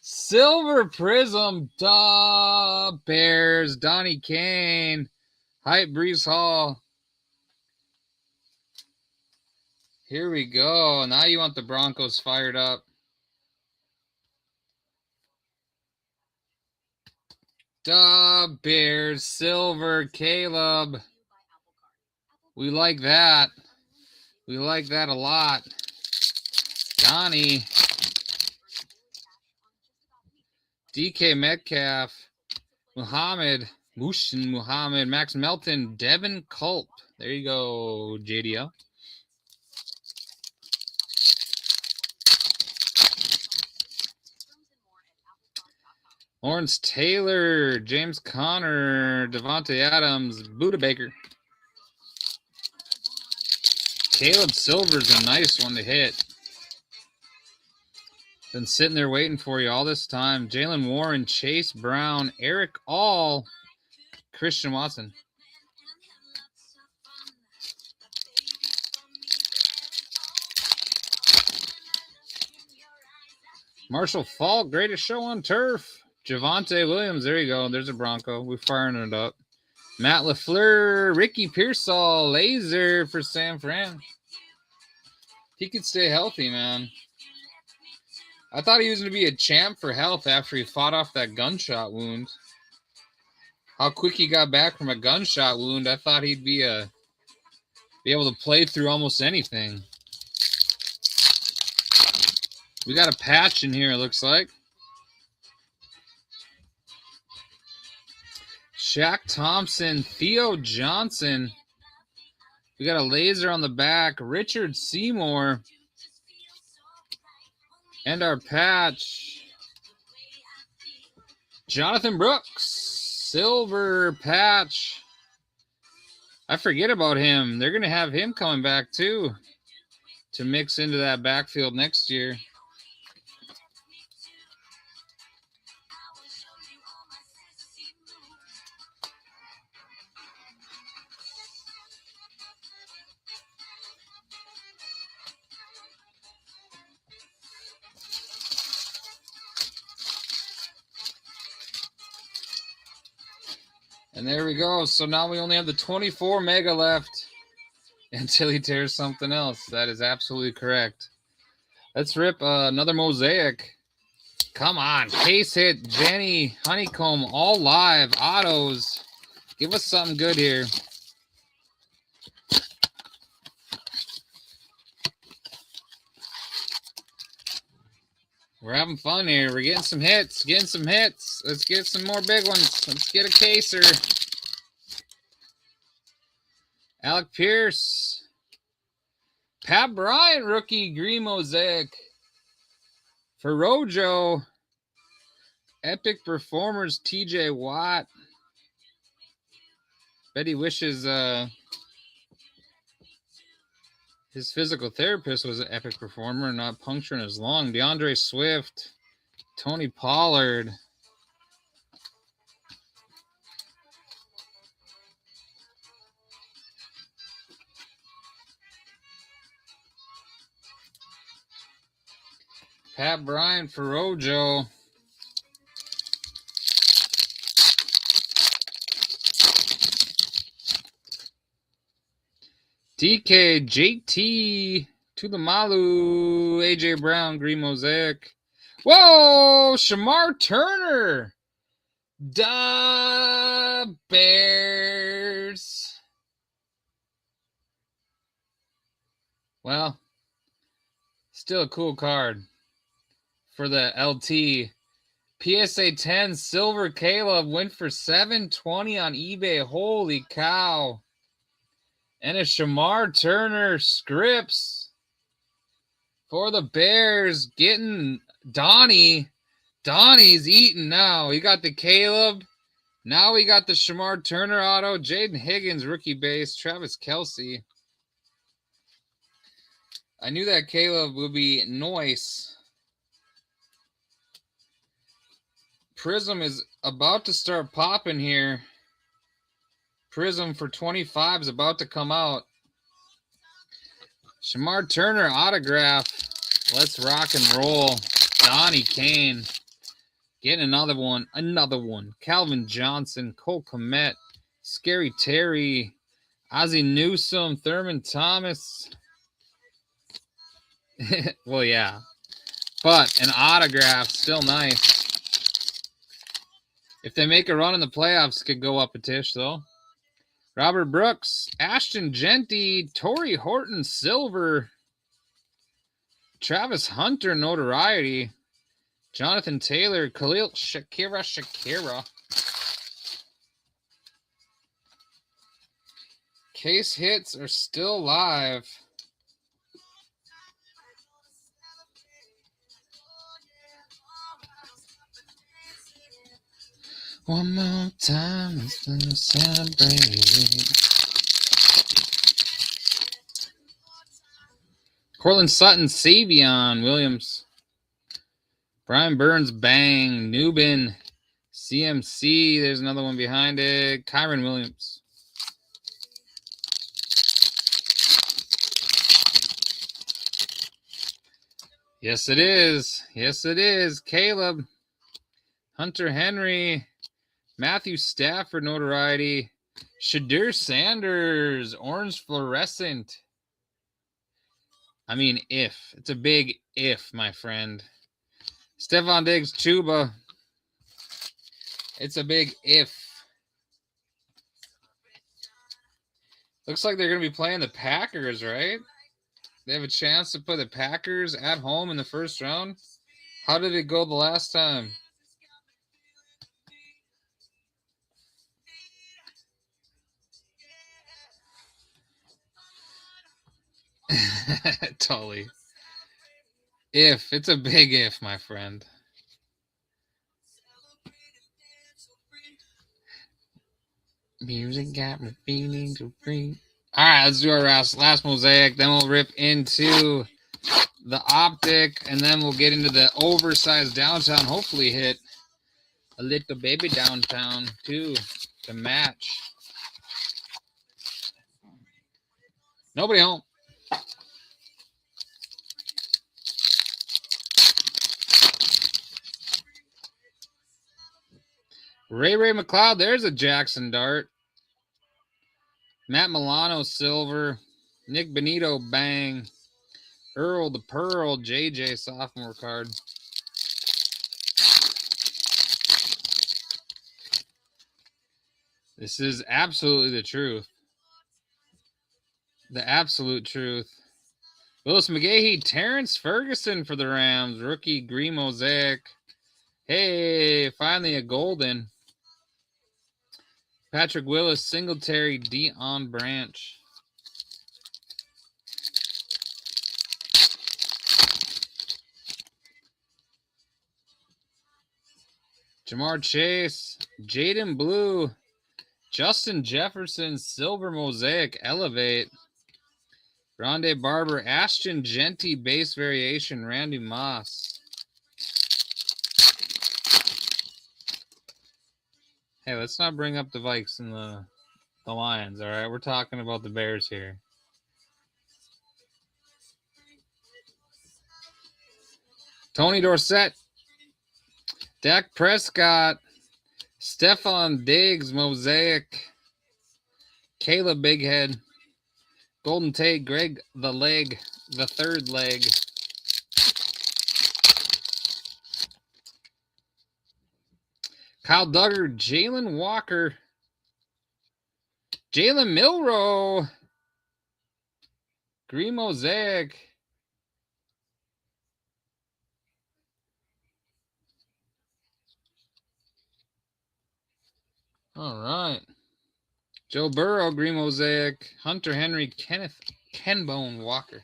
Silver Prism. Duh. Bears. Donnie Kane. Hype Brees Hall. Here we go. Now you want the Broncos fired up. Duh, Bears, Silver, Caleb. We like that. We like that a lot. Donnie. DK Metcalf. Muhammad. Mushin Muhammad. Max Melton. Devin Culp. There you go, JDL. Lawrence Taylor, James Conner, Devontae Adams, Buda Baker. Caleb Silver's a nice one to hit. Been sitting there waiting for you all this time. Jalen Warren, Chase Brown, Eric All, Christian Watson. Marshall Faulk, greatest show on turf. Javonte Williams, there you go. There's a Bronco. We're firing it up. Matt LaFleur, Ricky Pearsall, laser for San Fran. He could stay healthy, man. I thought he was going to be a champ for health after he fought off that gunshot wound. How quick he got back from a gunshot wound, I thought he'd be able to play through almost anything. We got a patch in here, it looks like. Shaq Thompson, Theo Johnson. We got a laser on the back. Richard Seymour. And our patch. Jonathan Brooks. Silver patch. I forget about him. They're going to have him coming back too to mix into that backfield next year. And there we go. So now we only have the 24 mega left until he tears something else. That is absolutely correct. Let's rip another mosaic. Come on. Case hit, Jenny, Honeycomb, all live, autos. Give us something good here. We're having fun here. We're getting some hits. Let's get some more big ones. Let's get a caser. Alec Pierce. Pat Bryant, rookie, green mosaic. For Rojo. Epic Performers, TJ Watt. Bet he wishes his physical therapist was an epic performer and not puncturing his lung. DeAndre Swift. Tony Pollard. Pat Bryant for Rojo. DK, JT, to the Malu, AJ Brown, green mosaic. Whoa, Shamar Turner. Da Bears. Well, still a cool card for the LT. PSA 10 Silver Caleb went for $720 on eBay. Holy cow. And a Shamar Turner scripts for the Bears. Getting Donnie. Donnie's eating now. He got the Caleb. Now we got the Shamar Turner auto. Jaden Higgins, rookie base. Travis Kelce. I knew that Caleb would be nice. Prism is about to start popping here. Prism for 25 is about to come out. Shamar Turner autograph. Let's rock and roll. Donnie Kane. Getting another one. Calvin Johnson. Cole Kmet. Scary Terry. Ozzie Newsome. Thurman Thomas. Well, yeah. But an autograph. Still nice. If they make a run in the playoffs, could go up a tish, though. Robert Brooks, Ashton Genty, Torrey Horton Silver, Travis Hunter Notoriety, Jonathan Taylor, Khalil Shakira. Case hits are still live. One more time, let's celebrate. Cortland Sutton, Savion Williams. Brian Burns, Bang. Newbin, CMC. There's another one behind it. Kyron Williams. Yes, it is. Yes, it is. Caleb. Hunter Henry. Matthew Stafford Notoriety. Shadur Sanders. Orange Fluorescent. I mean, if. It's a big if, my friend. Stephon Diggs, Chuba. It's a big if. Looks like they're going to be playing the Packers, right? They have a chance to play the Packers at home in the first round. How did it go the last time? Totally. If. It's a big if, my friend. Music got me feeling so free. All right, let's do our last mosaic. Then we'll rip into the optic, and then we'll get into the oversized downtown. Hopefully hit a little baby downtown, too, to match. Nobody home. Ray McLeod, there's a Jackson dart. Matt Milano, silver. Nick Benito, bang. Earl the Pearl, JJ, sophomore card. This is absolutely the truth. The absolute truth. Willis McGahee, Terrence Ferguson for the Rams. Rookie, green mosaic. Hey, finally a golden. Patrick Willis, Singletary, Deion Branch. Jamar Chase, Jaden Blue, Justin Jefferson, silver mosaic, elevate. Rondé Barber, Ashton Genty, base variation, Randy Moss. Hey, let's not bring up the Vikes and the Lions, all right? We're talking about the Bears here. Tony Dorsett, Dak Prescott, Stephon Diggs, mosaic, Caleb Bighead, Golden Tate, Greg the Leg, the third leg. Kyle Duggar, Jalen Walker, Jalen Milroe, green mosaic. All right. Joe Burrow, green mosaic. Hunter Henry, Kenneth Kenbone Walker.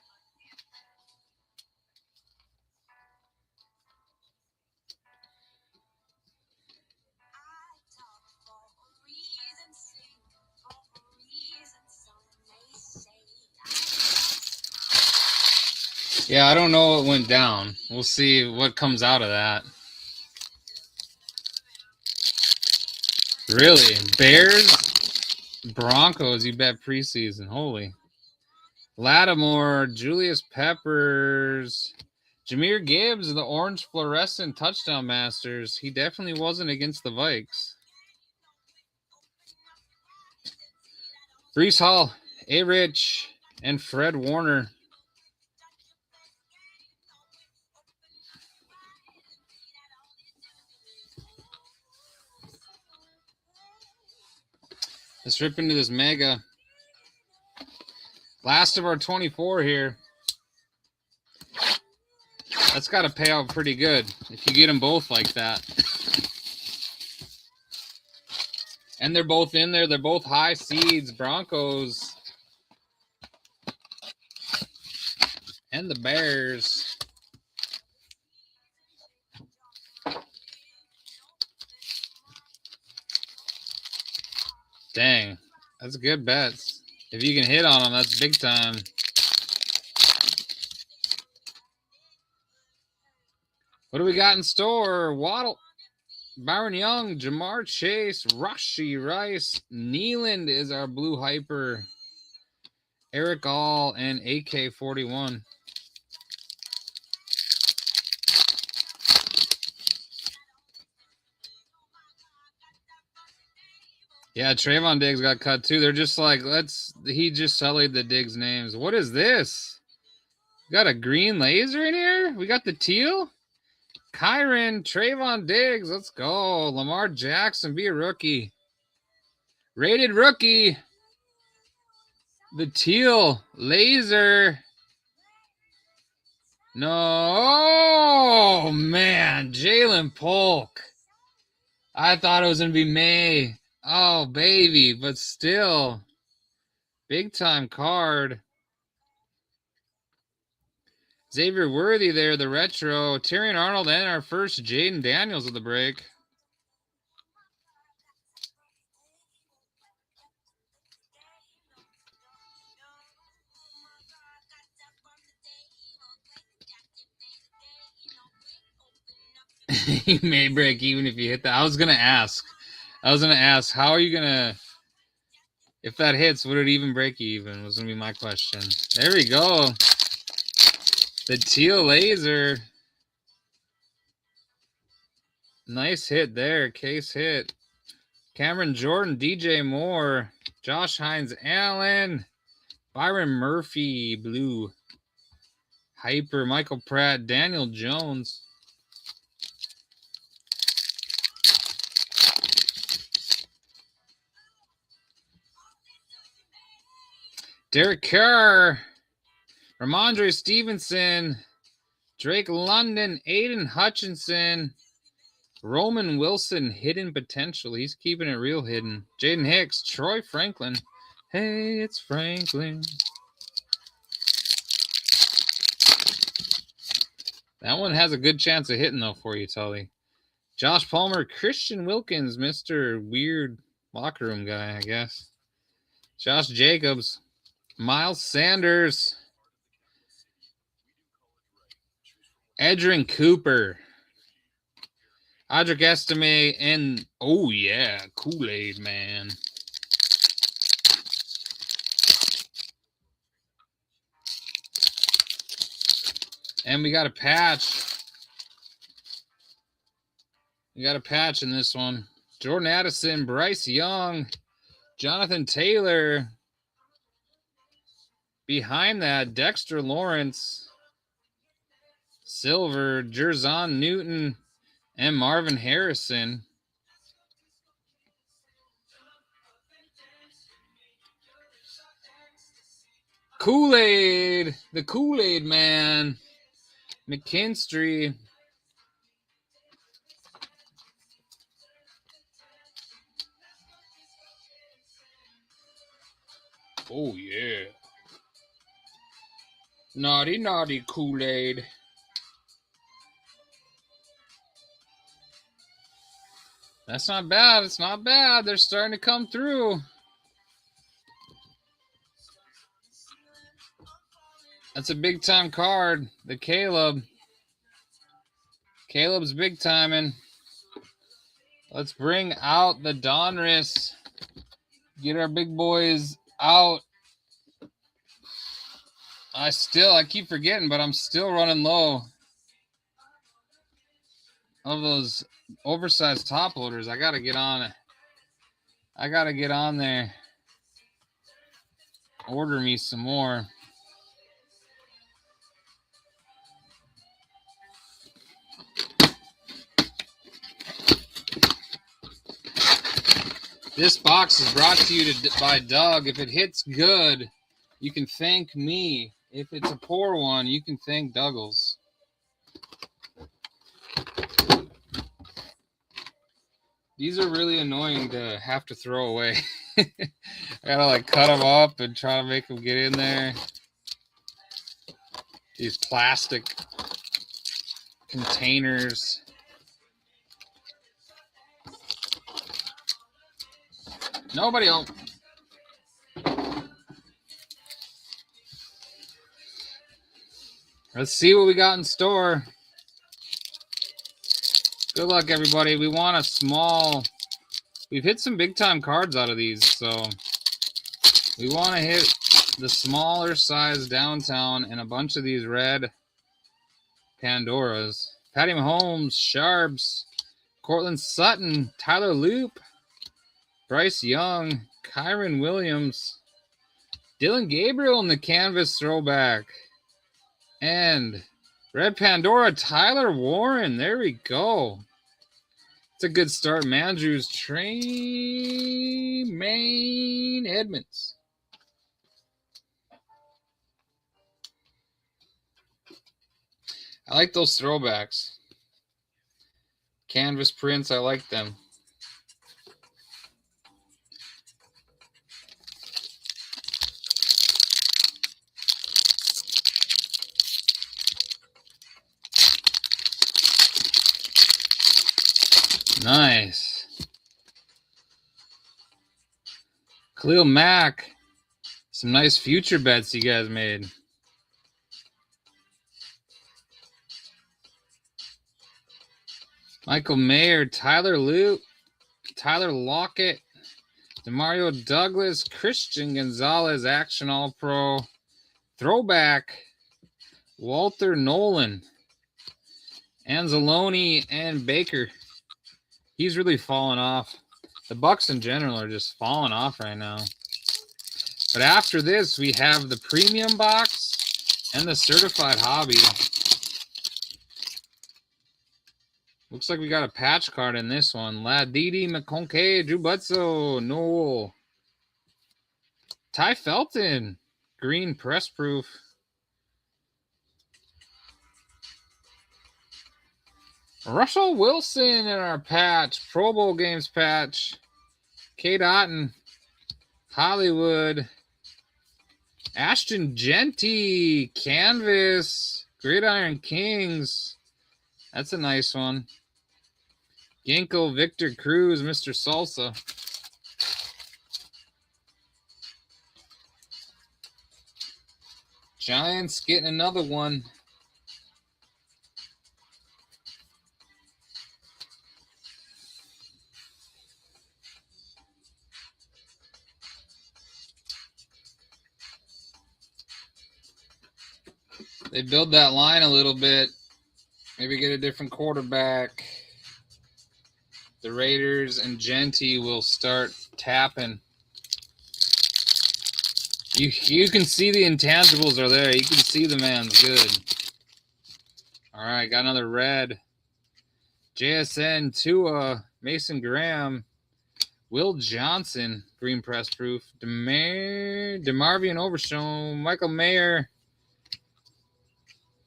Yeah, I don't know what went down. We'll see what comes out of that. Really? Bears, Broncos, you bet preseason. Holy. Lattimore, Julius Peppers, Jahmyr Gibbs, the orange fluorescent touchdown masters. He definitely wasn't against the Vikes. Breece Hall, A-Rich, and Fred Warner. Let's rip into this mega. Last of our 24 here. That's got to pay out pretty good if you get them both like that. And they're both in there. They're both high seeds. Broncos and the Bears. Dang, that's good bets. If you can hit on them, that's big time. What do we got in store? Waddle, Byron Young, Jamar Chase, Rashi Rice, Neeland is our blue hyper. Eric All and AK-41. Yeah, Trayvon Diggs got cut too. They're just like, he just sullied the Diggs names. What is this? Got a green laser in here? We got the teal? Kyron, Trayvon Diggs, let's go. Lamar Jackson, be a rookie. Rated rookie. The teal laser. No, oh, man, Jalen Polk. I thought it was going to be May. Oh, baby, but still. Big time card. Xavier Worthy there, the retro. Tyrion Arnold and our first Jaden Daniels of the break. You may break even if you hit that. I was going to ask, how are you going to, if that hits, would it even break even? Was going to be my question. There we go. The teal laser. Nice hit there. Case hit. Cameron Jordan, DJ Moore, Josh Hines Allen, Byron Murphy, blue. Hyper, Michael Pratt, Daniel Jones. Derek Carr, Ramondre Stevenson, Drake London, Aiden Hutchinson, Roman Wilson, hidden potential. He's keeping it real hidden. Jaden Hicks, Troy Franklin. Hey, it's Franklin. That one has a good chance of hitting, though, for you, Tully. Josh Palmer, Christian Wilkins, Mr. Weird Locker Room guy, I guess. Josh Jacobs, Miles Sanders, Edrin Cooper, Audric Estime, and oh yeah, Kool-Aid Man. And we got a patch. We got a patch in this one. Jordan Addison, Bryce Young, Jonathan Taylor. Behind that, Dexter Lawrence, Silver, Jerzon Newton, and Marvin Harrison. Kool-Aid, the Kool-Aid Man, McKinstry. Oh, yeah. Naughty, naughty Kool-Aid. That's not bad. It's not bad. They're starting to come through. That's a big-time card. The Caleb. Caleb's big-timing. Let's bring out the Donruss. Get our big boys out. I keep forgetting, but I'm still running low of those oversized top loaders. I gotta get on it. I gotta get on there. Order me some more. This box is brought to you by Doug. If it hits good, you can thank me. If it's a poor one, you can thank Douglas. These are really annoying to have to throw away. I gotta cut them up and try to make them get in there. These plastic containers. Nobody else. Let's see what we got in store. Good luck, everybody. We want a small. We've hit some big-time cards out of these, so we want to hit the smaller size downtown and a bunch of these red Pandoras. Patty Mahomes, Sharps, Cortland Sutton, Tyler Loop, Bryce Young, Kyron Williams, Dylan Gabriel in the canvas throwback, and red Pandora, Tyler Warren. There we go. It's a good start. Mandrews, Tremaine Edmonds. I like those throwbacks. Canvas prints, I like them. Nice. Khalil Mack. Some nice future bets you guys made. Michael Mayer, Tyler Loop, Tyler Lockett, Demario Douglas, Christian Gonzalez, Action All-Pro, throwback, Walter Nolan, Anzalone, and Baker. He's really fallen off. The Bucks in general are just falling off right now. But after this, we have the premium box and the certified hobby. Looks like we got a patch card in this one. Ladidi, McConkey, Drew Bledsoe, Noel. Ty Felton, green press proof. Russell Wilson in our patch, Pro Bowl games patch. Kate Otten, Hollywood. Ashton Genty, canvas, Gridiron Kings. That's a nice one. Ginkle, Victor Cruz, Mr. Salsa. Giants getting another one. They build that line a little bit. Maybe get a different quarterback. The Raiders and Genty will start tapping. You can see the intangibles are there. You can see the man's good. All right, got another red. JSN, Tua, Mason Graham, Will Johnson, green press proof. DeMarvian Overshown, Michael Mayer,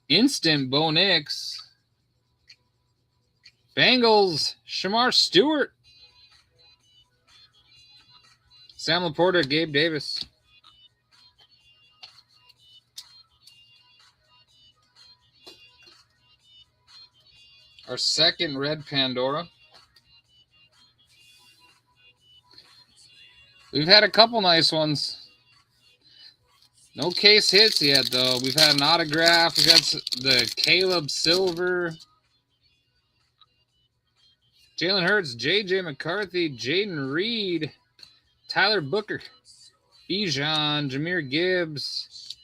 instant Bo Nix. Bengals, Shamar Stewart. Sam Laporta, Gabe Davis. Our second red Pandora. We've had a couple nice ones. No case hits yet, though. We've had an autograph. We've got the Caleb Silver. Jalen Hurts, J.J. McCarthy, Jaden Reed, Tyler Booker, Bijan, Jahmyr Gibbs,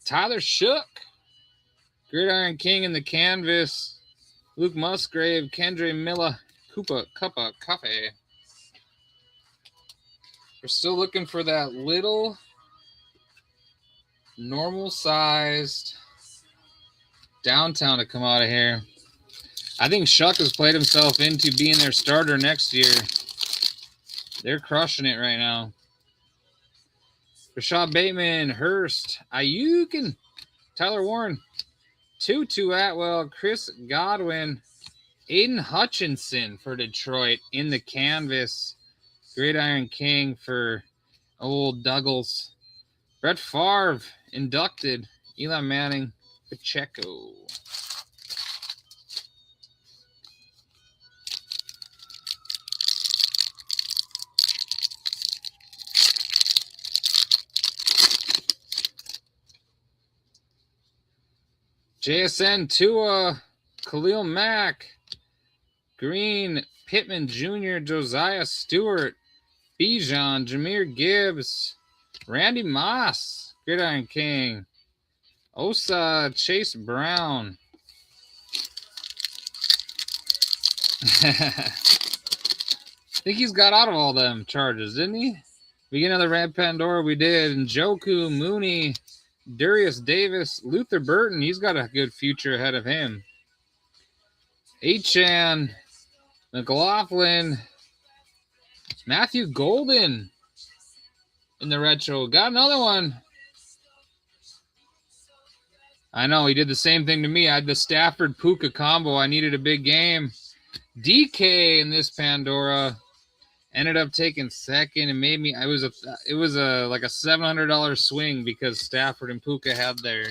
Tyler Shook, Gridiron King in the canvas, Luke Musgrave, Kendre Miller, Cuppa, Coffee. We're still looking for that little normal-sized downtown to come out of here. I think Shuck has played himself into being their starter next year. They're crushing it right now. Rashad Bateman, Hurst, Ayuk, Tyler Warren, Tutu Atwell, Chris Godwin, Aiden Hutchinson for Detroit in the canvas. Gridiron King for old Douglas. Brett Favre inducted. Eli Manning, Pacheco. JSN, Tua, Khalil Mack, Green, Pittman Jr., Josiah Stewart, Bijan, Jahmyr Gibbs, Randy Moss, Gridiron King, Osa, Chase Brown. I think he's got out of all them charges, didn't he? We get another red Pandora. We did. Njoku, Mooney, Darius Davis, Luther Burton. He's got a good future ahead of him. Achan, McLaughlin, Matthew Golden in the retro. Got another one. I know, he did the same thing to me. I had the Stafford Puka combo. I needed a big game. DK in this Pandora ended up taking second and made me. It was like a $700 swing because Stafford and Puka had their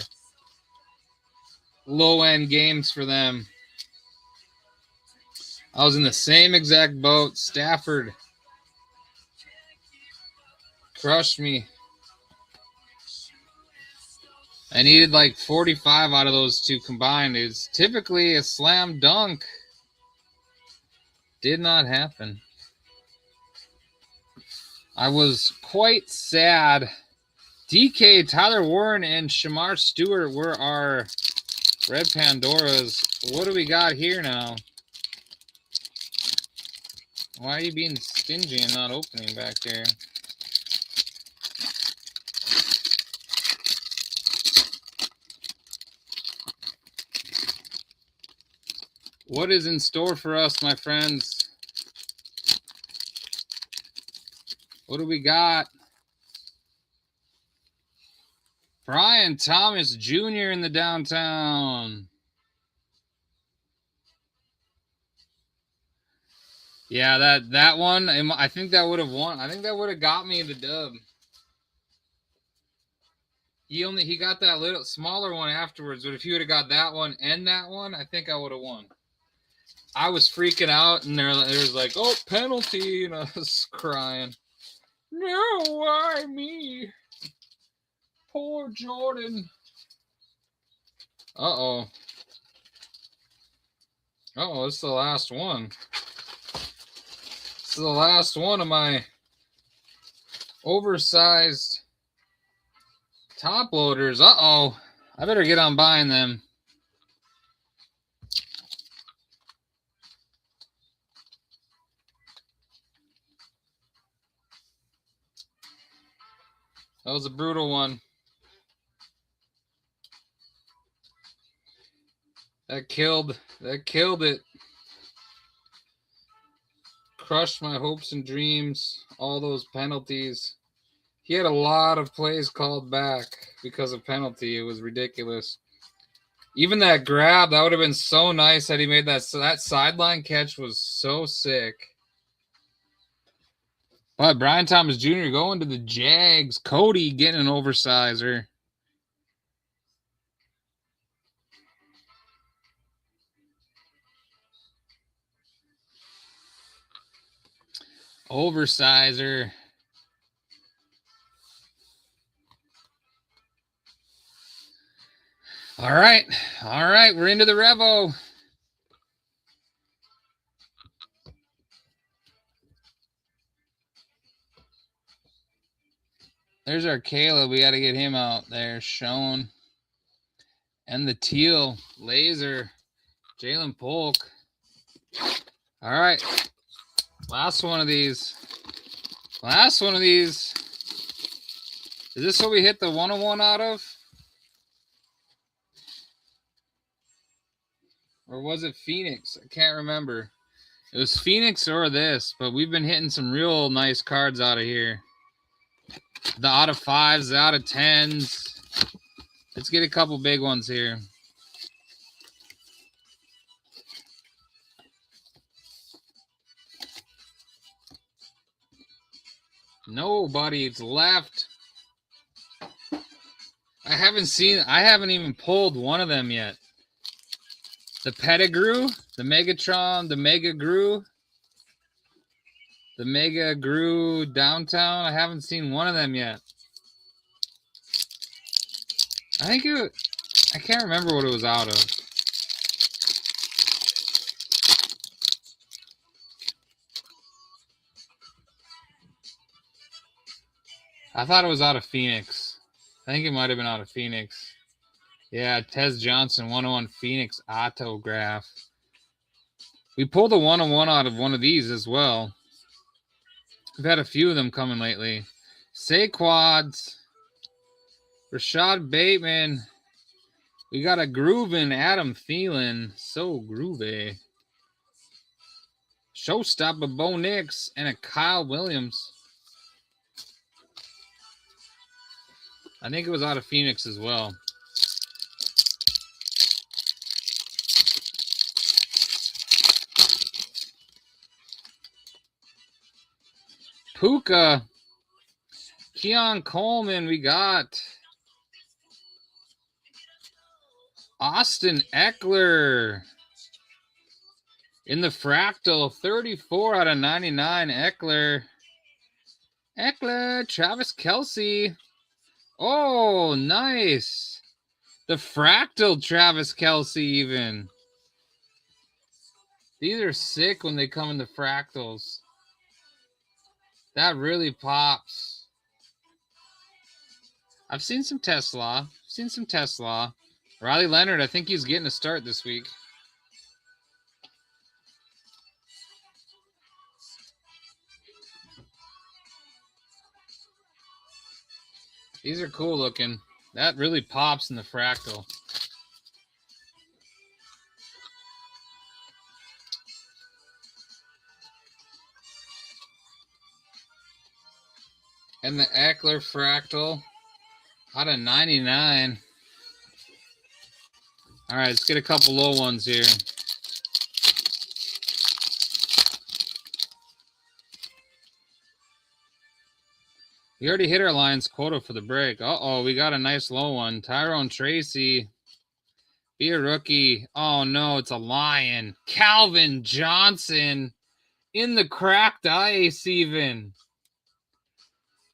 low end games for them. I was in the same exact boat. Stafford crushed me. I needed like 45 out of those two combined. It's typically a slam dunk. Did not happen. I was quite sad. DK, Tyler Warren, and Shamar Stewart were our red Pandoras. What do we got here now? Why are you being stingy and not opening back there? What is in store for us, my friends? What do we got? Brian Thomas Jr. in the downtown. Yeah, that one, I think that would have won. I think that would have got me the dub. He got that little smaller one afterwards, but if he would have got that one and that one, I think I would have won. I was freaking out, and there was like, oh, penalty, and I was crying. No, why me? Poor Jordan. Uh-oh. Uh-oh, it's the last one. This is the last one of my oversized top loaders. Uh-oh. I better get on buying them. That was a brutal one. That killed it. Crushed my hopes and dreams. All those penalties. He had a lot of plays called back because of penalty. It was ridiculous. Even that grab, that would have been so nice had he made that. So that sideline catch was so sick. But Brian Thomas Jr. going to the Jags. Cody getting an oversizer. Oversizer. All right. We're into the Revo. There's our Caleb. We got to get him out there shown. And the teal laser. Jalen Polk. All right. Last one of these. Is this what we hit the 101 out of? Or was it Phoenix? I can't remember. It was Phoenix or this, but we've been hitting some real nice cards out of here. The out of 5s, the out of 10s. Let's get a couple big ones here. Nobody's left. I haven't even pulled one of them yet. The Pettigrew, the Megatron, the Mega Grew. The Mega Grew Downtown. I haven't seen one of them yet. I can't remember what it was out of. I thought it was out of Phoenix. I think it might have been out of Phoenix. Yeah, Tez Johnson, 101 Phoenix autograph. We pulled a 101 out of one of these as well. We've had a few of them coming lately. Saquads. Rashad Bateman. We got a groovin' Adam Thielen. So groovy. Showstopper Bo Nix and a Kyle Williams. I think it was out of Phoenix as well. Puka. Keon Coleman, we got. Austin Eckler. In the fractal, 34 out of 99, Eckler. Travis Kelce. Oh, nice. The fractal Travis Kelce even. These are sick when they come in the fractals. That really pops. I've seen some Tesla. Riley Leonard, I think he's getting a start this week. These are cool looking. That really pops in the fractal. And the Eckler fractal out of 99. All right, let's get a couple low ones here. We already hit our Lions quota for the break. Uh-oh, we got a nice low one. Tyrone Tracy. Be a rookie. Oh, no, it's a Lion. Calvin Johnson in the cracked ice even.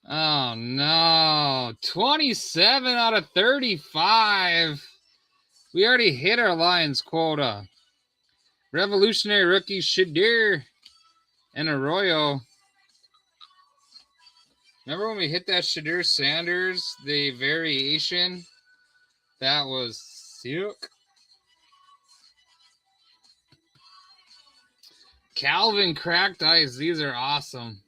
Oh, no. 27 out of 35. We already hit our Lions quota. Revolutionary rookie Shadir and Arroyo. Remember when we hit that Shadir Sanders, the variation? That was sick. Calvin cracked ice. These are awesome.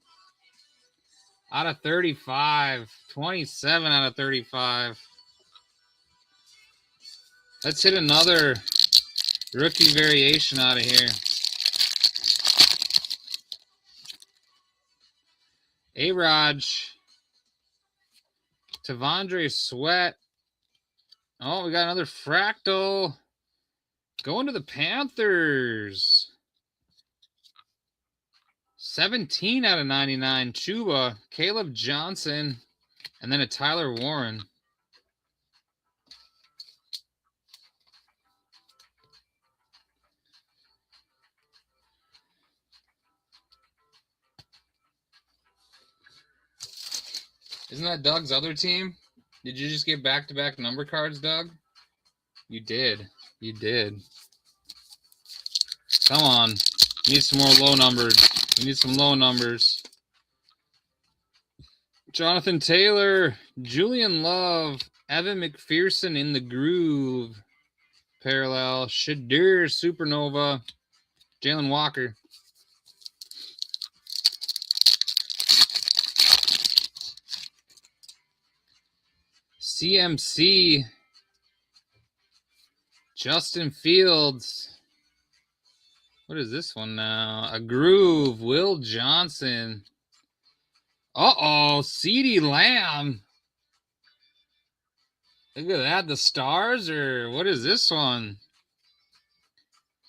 Out of 35. 27 out of 35. Let's hit another rookie variation out of here. A-Raj. Tavondre Sweat. Oh, we got another fractal. Going to the Panthers. 17 out of 99. Chuba. Caleb Johnson. And then a Tyler Warren. Isn't that Doug's other team? Did you just get back-to-back number cards, Doug? You did. You did. Come on. We need some more low numbers. We need some low numbers. Jonathan Taylor, Julian Love, Evan McPherson in the groove. Parallel. Shadir Supernova. Jalen Walker. CMC. Justin Fields. What is this one now? A groove. Will Johnson. Uh-oh. CeeDee Lamb. Look at that. The stars, or what is this one?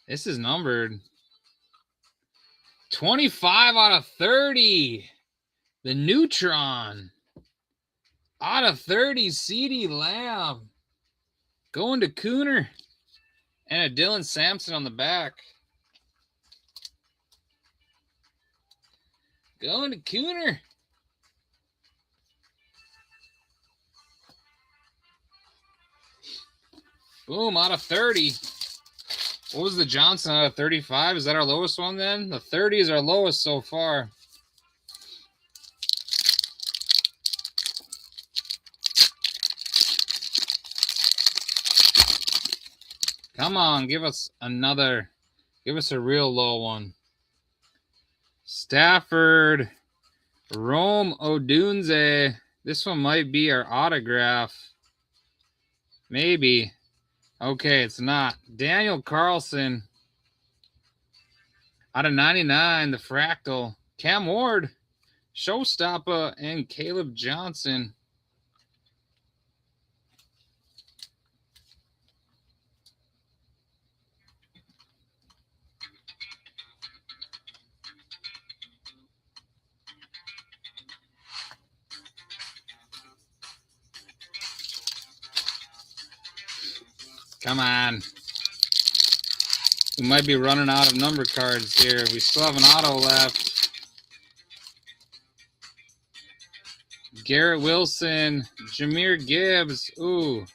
This is numbered. 25 out of 30. The Neutron. Out of 30, CeeDee Lamb. Going to Cooner. And a Dylan Sampson on the back. Going to Cooner. Boom, out of 30. What was the Johnson out of 35? Is that our lowest one then? The 30 is our lowest so far. Come on, give us another. Give us a real low one. Stafford. Rome Odunze. This one might be our autograph. Maybe. Okay, it's not. Daniel Carlson. Out of 99, the fractal. Cam Ward. Showstopper and Caleb Johnson. Come on. We might be running out of number cards here. We still have an auto left. Garrett Wilson. Jahmyr Gibbs. Ooh.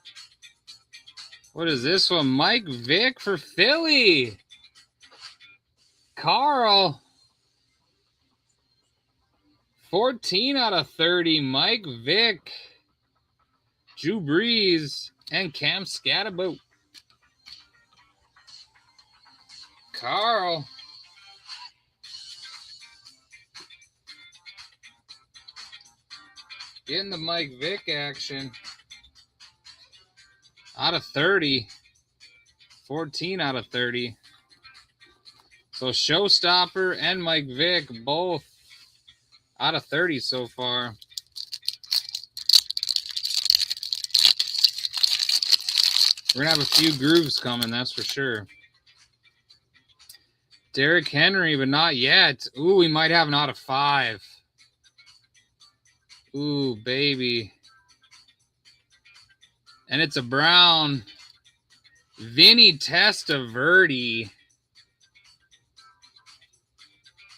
What is this one? Mike Vick for Philly. Carl. 14 out of 30. Mike Vick. Drew Brees. And Cam Scatterboat. Carl. Getting the Mike Vick action. Out of 30. 14 out of 30. So Showstopper and Mike Vick both out of 30 so far. We're going to have a few grooves coming, that's for sure. Derrick Henry, but not yet. Ooh, we might have an out of 5. Ooh, baby. And it's a brown. Vinny Testaverde.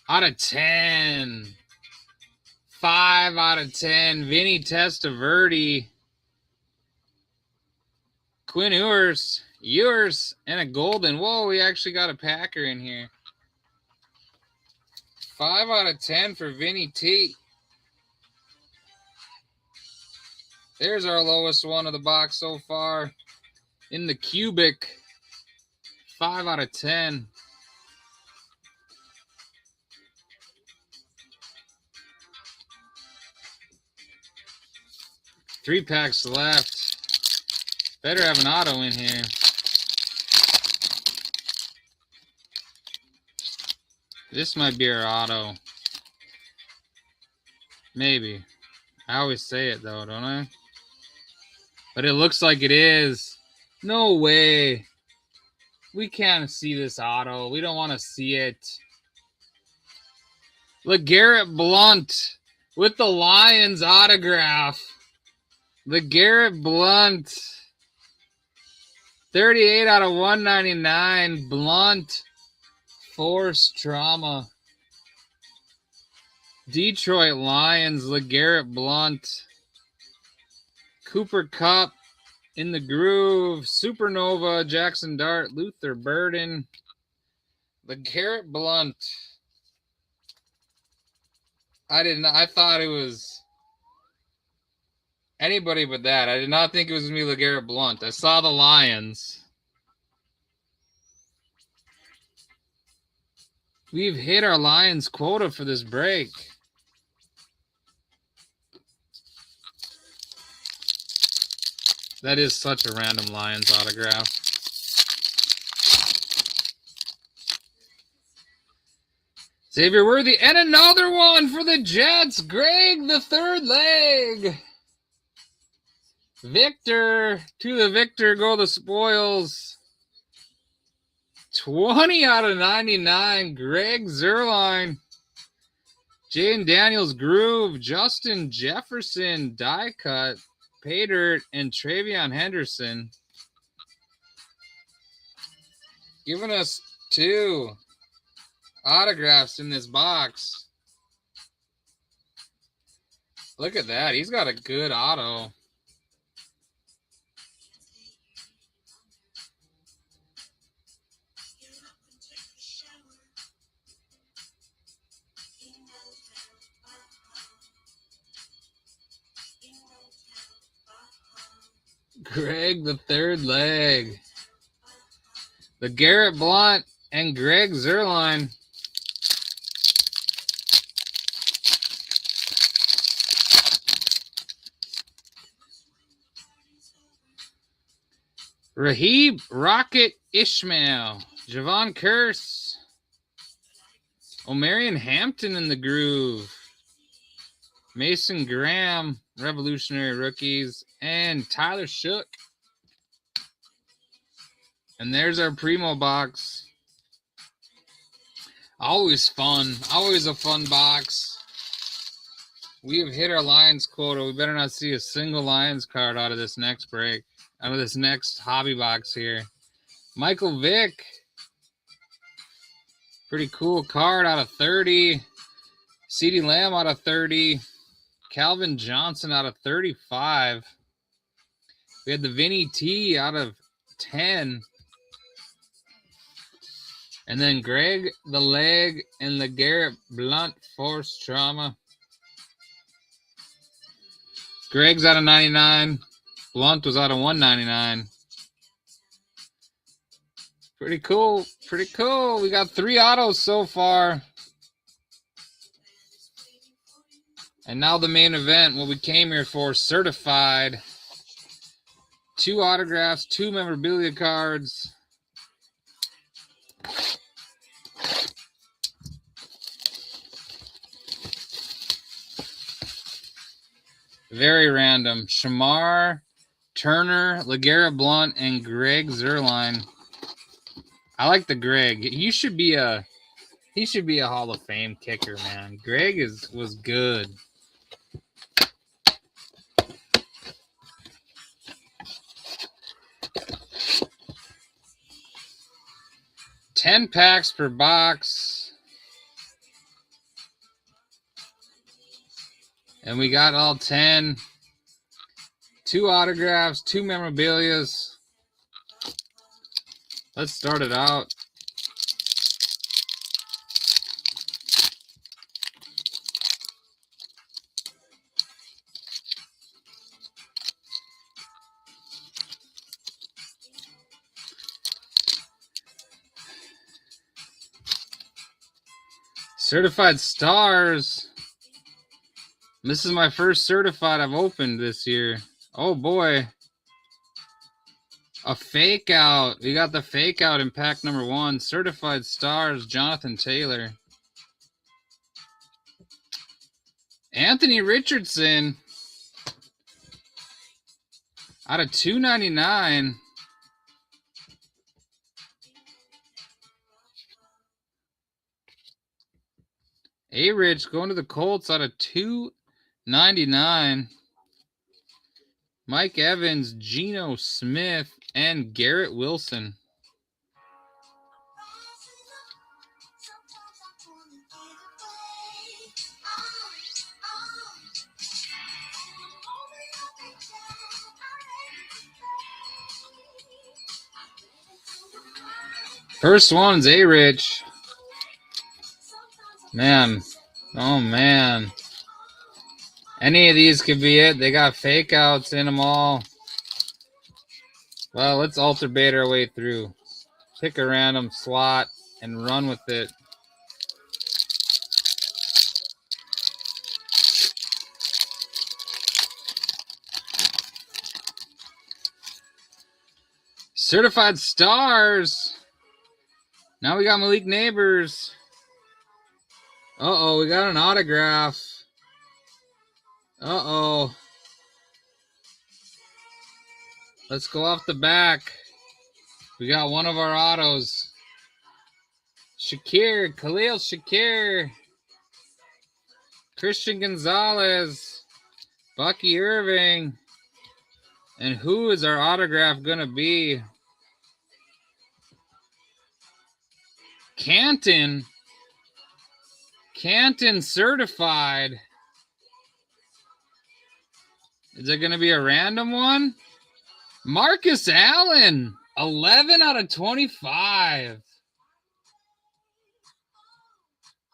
Out of 10. 5 out of 10. Vinny Testaverde. Quinn Ewers, and a golden. Whoa, we actually got a Packer in here. 5 out of 10 for Vinny T. There's our lowest one of the box so far. In the cubic. 5 out of 10. Three packs left. Better have an auto in here. This might be our auto. Maybe. I always say it though, don't I? But it looks like it is. No way. We can't see this auto. We don't want to see it. LeGarrette Blount with the Lions autograph. LeGarrette Blount. 38 out of 199. Blount. Force trauma. Detroit Lions. LeGarrette Blount. Cooper Kupp in the groove. Supernova. Jackson Dart. Luther Burden. LeGarrette Blount. I thought it was anybody but that. I did not think it was me, LeGarrette Blount. I saw the Lions. We've hit our Lions quota for this break. That is such a random Lions autograph. Xavier Worthy, and another one for the Jets. Greg, the third leg. Victor, to the victor go the spoils. 20 out of 99. Greg Zuerlein. Jaden Daniels groove. Justin Jefferson die cut. Pay dirt and Travion Henderson. Giving us 2 autographs in this box. Look at that. He's got a good auto. Greg, the third leg. LeGarrette Blount and Greg Zuerlein. Raheem Rocket Ishmael. Javon Curse. Omarion Hampton in the groove. Mason Graham, Revolutionary Rookies, and Tyler Shook. And there's our Primo box. Always fun. Always a fun box. We have hit our Lions quota. We better not see a single Lions card out of this next break. Out of this next hobby box here. Michael Vick. Pretty cool card out of 30. CeeDee Lamb out of 30. Calvin Johnson out of 35. We had the Vinny T out of 10. And then Greg the Leg and LeGarrette Blount Force Trauma. Greg's out of 99. Blount was out of 199. Pretty cool. Pretty cool. We got 3 autos so far. And now the main event, what we came here for, certified. 2 autographs, 2 memorabilia cards. Very random. Shamar, Turner, LeGarrette Blount, and Greg Zuerlein. I like the Greg. He should be a Hall of Fame kicker, man. Greg was good. $10 packs per box. And we got all 10. 2 autographs, 2 memorabilias. Let's start it out. Certified Stars. This is my first certified I've opened this year. Oh boy. A fake out. We got the fake out in pack number 1. Certified Stars, Jonathan Taylor. Anthony Richardson. Out of 299. A-Rich going to the Colts out of 299. Mike Evans, Geno Smith, and Garrett Wilson. First one's A-Rich. Man. Oh, man. Any of these could be it. They got fake outs in them all. Well, let's alternate our way through. Pick a random slot and run with it. Certified Stars. Now we got Malik Neighbors. Uh-oh, we got an autograph. Uh-oh. Let's go off the back. We got one of our autos. Khalil Shakir. Christian Gonzalez. Bucky Irving. And who is our autograph going to be? Canton certified. Is it going to be a random one? Marcus Allen, 11 out of 25.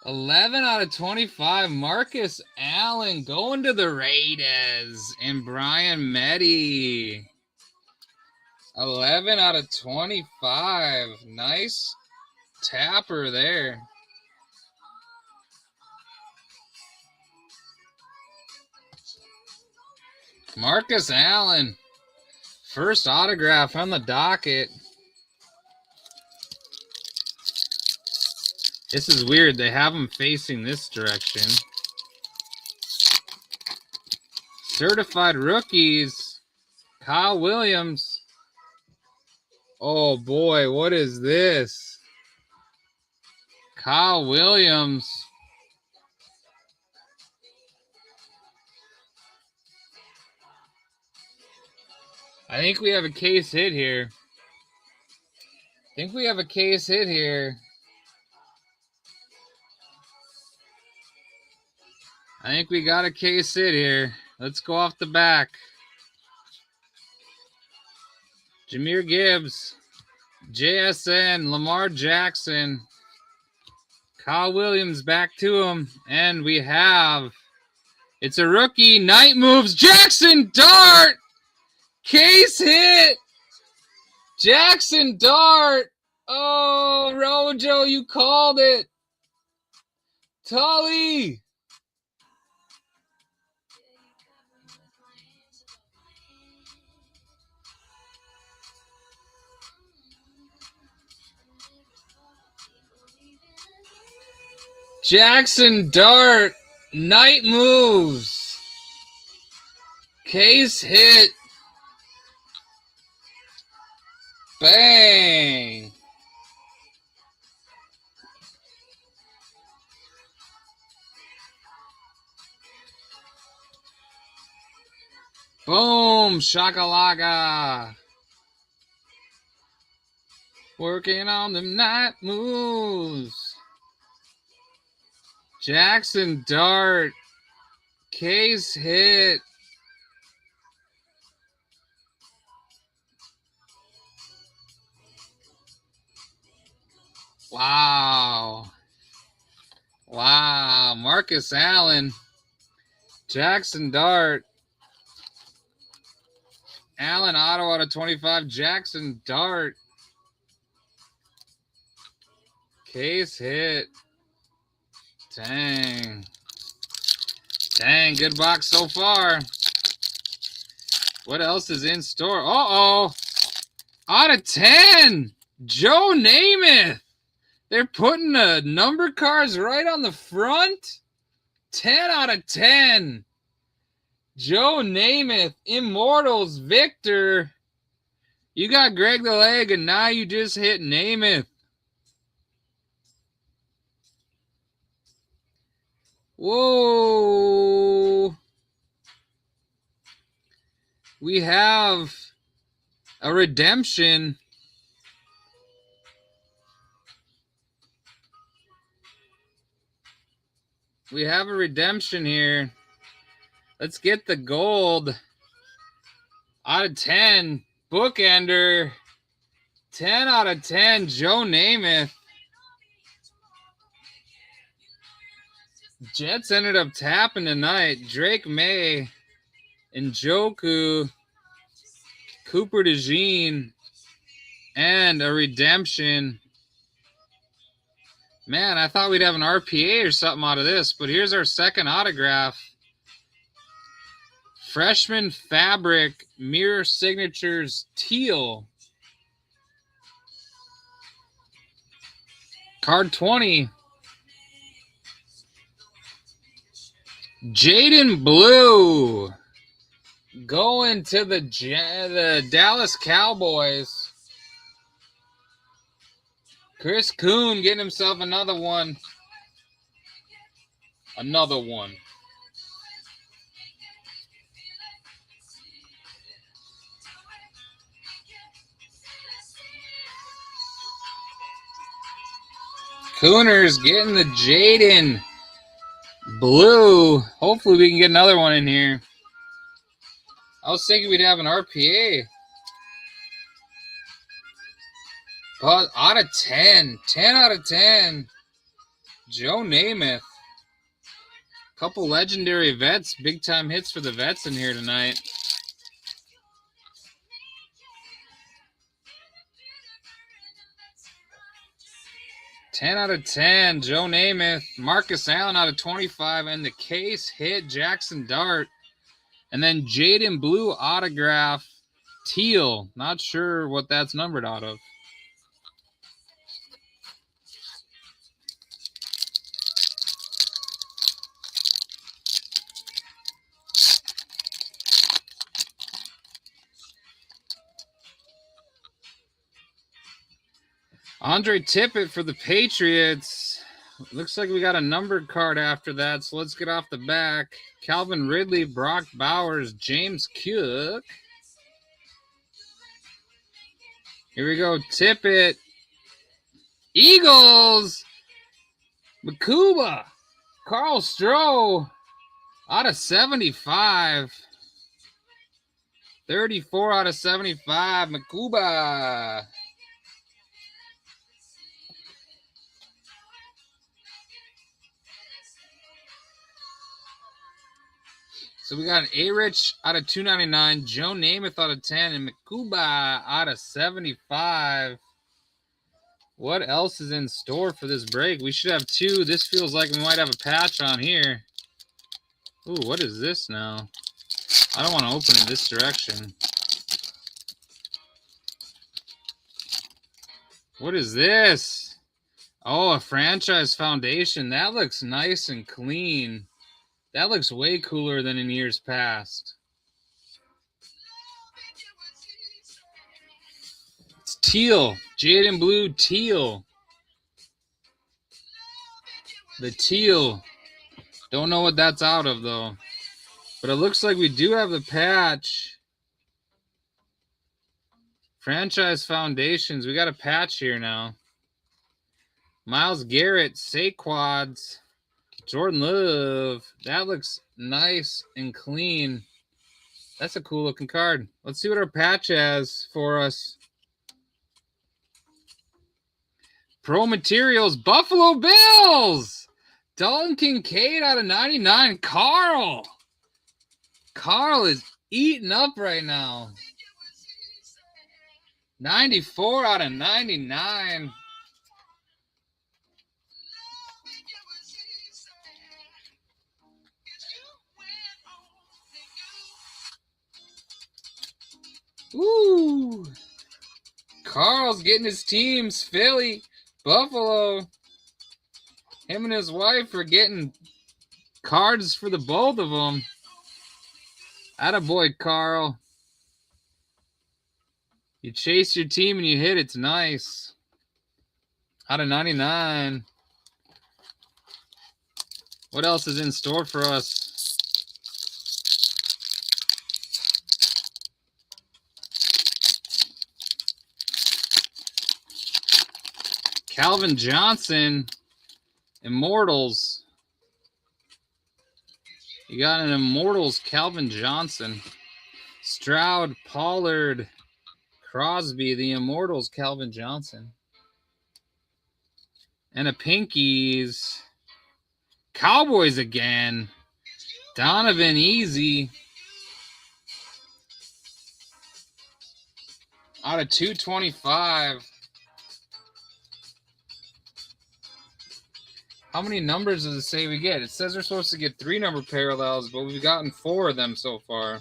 11 out of 25. Marcus Allen going to the Raiders. And Brian Meddy. 11 out of 25. Nice tapper there. Marcus Allen. First autograph on the docket. This is weird. They have him facing this direction. Certified rookies. Kyle Williams. Oh boy, what is this? Kyle Williams. I think we have a case hit here. I think we got a case hit here. Let's go off the back. Jahmyr Gibbs, JSN, Lamar Jackson, Kyle Williams back to him. And we have, it's a rookie, Night Moves, Jackson Dart. Case hit. Jackson Dart. Oh, Rojo, you called it. Tully. Jackson Dart. Night moves. Case hit. Bang. Boom. Shakalaka. Working on them night moves. Jackson Dart. Case hit. Wow. Wow. Marcus Allen. Jackson Dart. Allen auto out of 25. Jackson Dart. Case hit. Dang. Dang, good box so far. What else is in store? Uh-oh. Out of 10. Joe Namath. They're putting the number cards right on the front. 10 out of 10. Joe Namath. Immortals. Victor. You got Greg the Leg, and now you just hit Namath. Whoa. We have a redemption. We have a redemption here. Let's get the gold. Out of 10. Bookender. 10 out of 10. Joe Namath. Jets ended up tapping tonight. Drake May, Njoku, Cooper DeJean, and a redemption. Man, I thought we'd have an RPA or something out of this, but here's our second autograph. Freshman Fabric, Mirror Signatures, Teal. Card 20. Jaden Blue going to the Dallas Cowboys. Chris Kuhn getting himself another one. Another one. Cooners getting the Jaden Blue. Hopefully we can get another one in here. I was thinking we'd have an RPA. But out of 10. 10 out of 10. Joe Namath. Couple legendary vets. Big time hits for the vets in here tonight. $10 out of 10. Joe Namath. Marcus Allen out of 25. And the case hit Jackson Dart. And then Jaden Blue autograph. Teal. Not sure what that's numbered out of. Andre Tippett for the Patriots. Looks like we got a numbered card after that, so let's get off the back. Calvin Ridley, Brock Bowers, James Cook. Here we go, Tippett. Eagles. Makuba. Carl Stroh. Out of 75. 34 out of 75. Makuba. So we got an A-Rich out of 299, Joe Namath out of 10, and Makuba out of 75. What else is in store for this break? We should have two. This feels like we might have a patch on here. Ooh, what is this now? I don't want to open it this direction. What is this? Oh, a franchise foundation. That looks nice and clean. That looks way cooler than in years past. It's teal. Jade and blue teal. The teal. Don't know what that's out of, though. But it looks like we do have the patch. Franchise foundations. We got a patch here now. Myles Garrett, Saquads, Jordan Love. That looks nice and clean. That's a cool looking card. Let's see what our patch has for us. Pro Materials, Buffalo Bills. Dalton Kincaid out of 99. Carl is eating up right now. 94 out of 99. Ooh. Carl's getting his teams. Philly, Buffalo. Him and his wife are getting cards for the both of them. Attaboy, Carl. You chase your team and you hit. It's nice. Out of 99. What else is in store for us? Calvin Johnson, Immortals. You got an Immortals, Calvin Johnson. Stroud, Pollard, Crosby, the Immortals, Calvin Johnson. And a Pinkies. Cowboys again. Donovan Easy. Out of 225. How many numbers does it say we get? It says we're supposed to get 3 number parallels, but we've gotten 4 of them so far.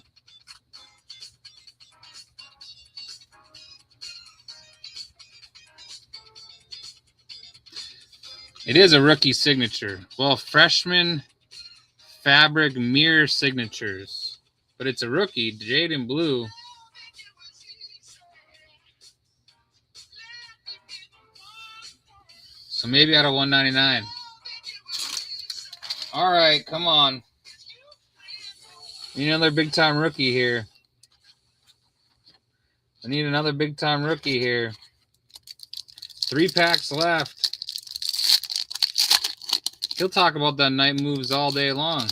It is a rookie signature. Well, freshman fabric mirror signatures. But it's a rookie, Jade and blue. So maybe out of 199. All right, come on. We need another big-time rookie here. I need another big-time rookie here. 3 packs left. He'll talk about that night moves all day long.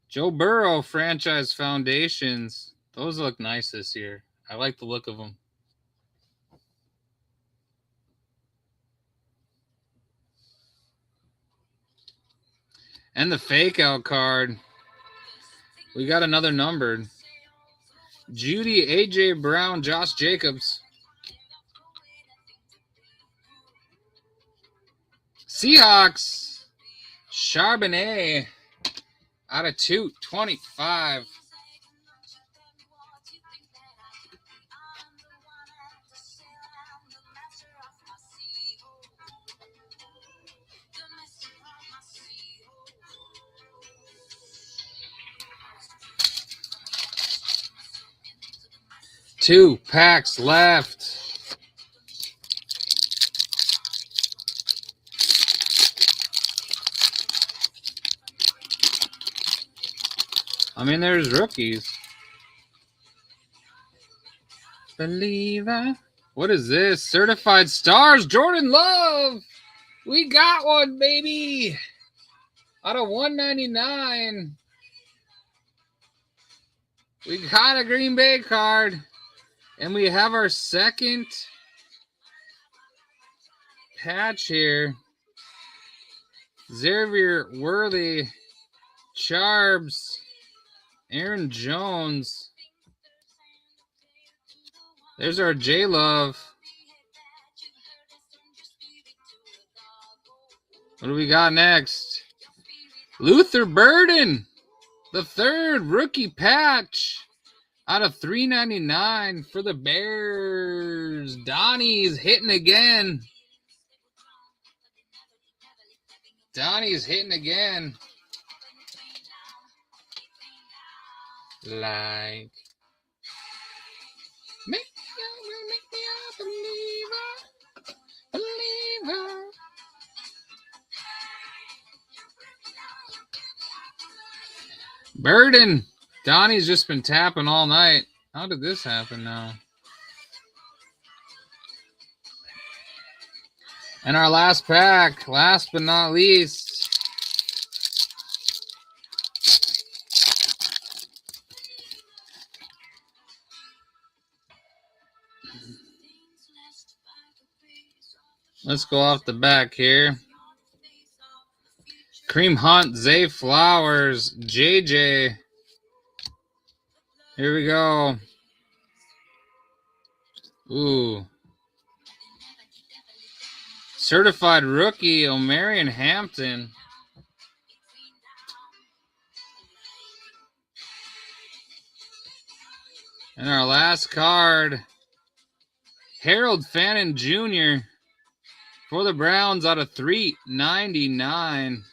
Joe Burrow franchise foundations. Those look nice this year. I like the look of them. And the fake out card. We got another numbered. Judy, AJ Brown, Josh Jacobs. Seahawks. Charbonnet. Out of 225. Two packs left. I mean, there's rookies. Believer. What is this? Certified Stars, Jordan Love. We got one, baby. Out of 199. We got a Green Bay card. And we have our second patch here. Xavier Worthy, Charbs, Aaron Jones. There's our J-Love. What do we got next? Luther Burden, the 3rd rookie patch. Out of 399 for the Bears. Donnie's hitting again. Donnie's hitting again. Like, make me a believer. Burden. Donnie's just been tapping all night. How did this happen now? And our last pack, last but not least. Let's go off the back here. Cream Hunt, Zay Flowers, JJ. Here we go. Ooh. Certified rookie, Omarion Hampton. And our last card, Harold Fannin Jr. for the Browns out of 399.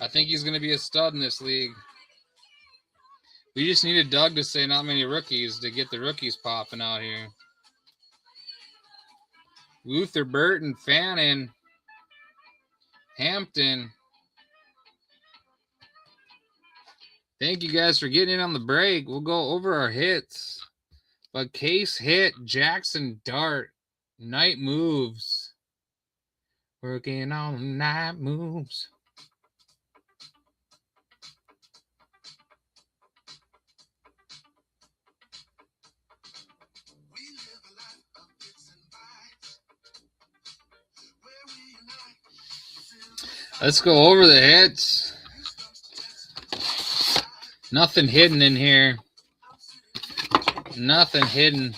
I think he's going to be a stud in this league. We just needed Doug to say not many rookies to get the rookies popping out here. Luther Burton, Fannin, Hampton. Thank you guys for getting in on the break. We'll go over our hits. But Case hit, Jackson Dart, night moves. Working on night moves. Let's go over the hits. Nothing hidden in here. Nothing hidden.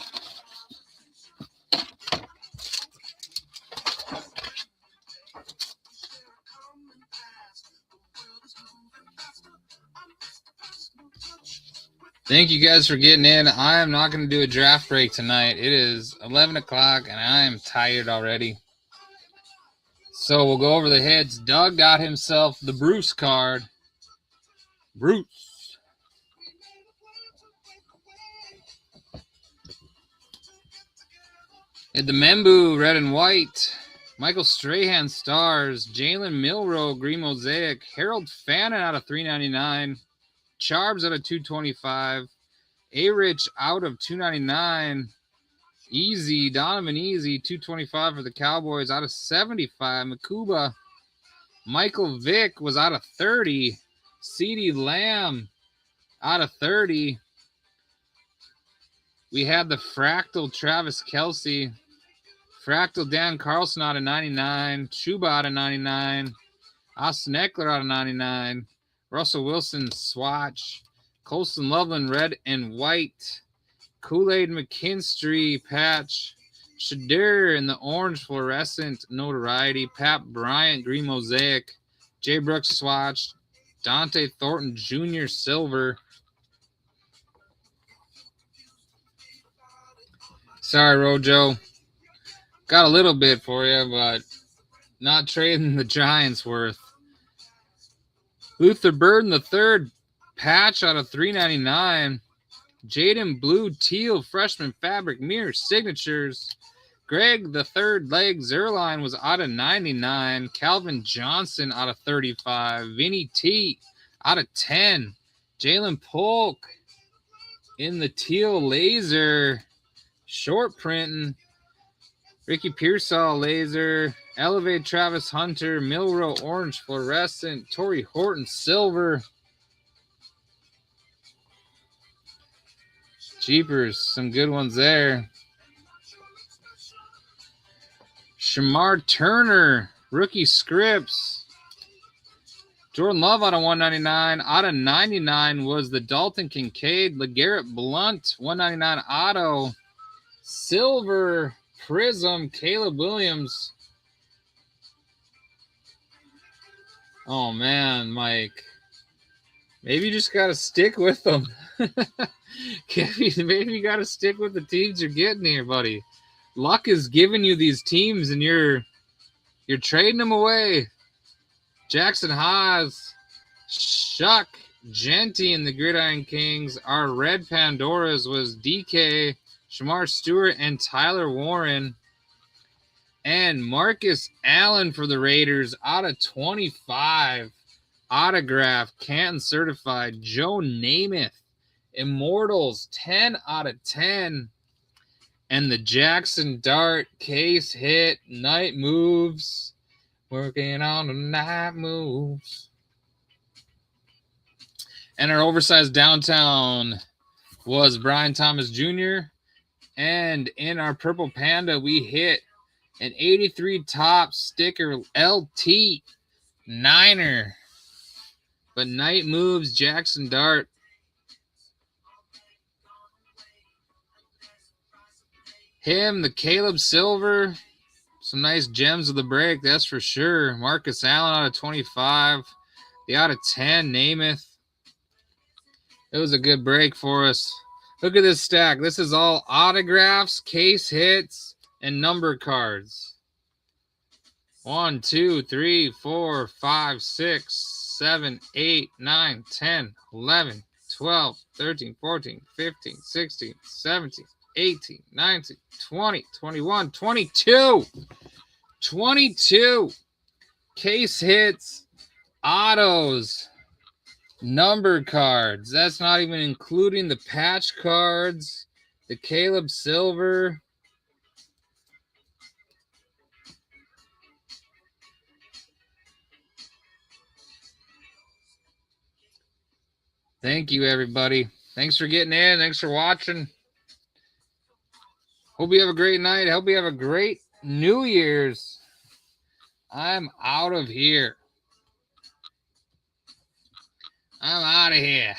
Thank you guys for getting in. I am not going to do a draft break tonight. It is 11 o'clock and I am tired already. So we'll go over the hits. Doug got himself the Bruce card. Bruce. Had the Membu, red and white. Michael Strahan, stars. Jalen Milroe, green mosaic. Harold Fannin out of 399. Charbs out of 225. A-Rich out of 299. Easy, Donovan Easy, 225 for the Cowboys out of 75. Makuba. Michael Vick was out of 30. CeeDee Lamb out of 30. We had the Fractal Travis Kelce. Fractal Dan Carlson out of 99. Chuba out of 99. Austin Eckler out of 99. Russell Wilson swatch. Colson Loveland red and white. Kool-Aid McKinstry patch. Shadur in the orange fluorescent notoriety. Pat Bryant green mosaic. Jay Brooks swatch. Dante Thornton Jr. silver. Sorry, Rojo. Got a little bit for you, but not trading the Giants worth. Luther Burden the third patch out of 399. Jaden Blue Teal freshman fabric mirror signatures. Greg the third leg Zerline was out of 99. Calvin Johnson out of 35. Vinny T out of 10. Jalen Polk in the teal laser. Short printing. Ricky Pearsall laser. Elevate Travis Hunter. Milroe orange fluorescent. Torrey Horton silver. Jeepers, some good ones there. Shamar Turner, rookie scripts. Jordan Love out of 199. Out of 99 was the Dalton Kincaid. LeGarrette Blunt, 199 auto. Silver Prism, Caleb Williams. Oh man, Mike. Maybe you just gotta stick with them. Maybe you gotta stick with the teams you're getting here, buddy. Luck is giving you these teams, and you're trading them away. Jackson Haas, Shuck, Genty, and the Gridiron Kings. Our Red Pandoras was DK, Shamar Stewart, and Tyler Warren. And Marcus Allen for the Raiders out of 25. Autograph, Canton certified, Joe Namath. Immortals, 10 out of 10. And the Jackson Dart case hit, night moves. Working on the night moves. And our oversized downtown was Brian Thomas Jr. And in our Purple Panda, we hit an 83 top sticker LT Niner. But night moves, Jackson Dart. Him, the Caleb Silver. Some nice gems of the break, that's for sure. Marcus Allen out of 25. The out of 10, Namath. It was a good break for us. Look at this stack. This is all autographs, case hits, and number cards. 1, 2, 3, 4, 5, 6, 7, 8, 9, 10, 11, 12, 13, 14, 15, 16, 17, 18, 19, 20, 21, 22. 22 case hits, autos, number cards. That's not even including the patch cards, the Caleb Silver. Thank you, everybody. Thanks for getting in. Thanks for watching. Hope you have a great night. Hope you have a great New Year's. I'm out of here. I'm out of here.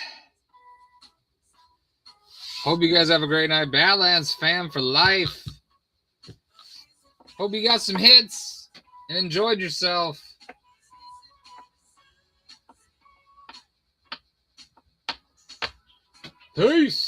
Hope you guys have a great night. Badlands Fam for life. Hope you got some hits and enjoyed yourself. Peace.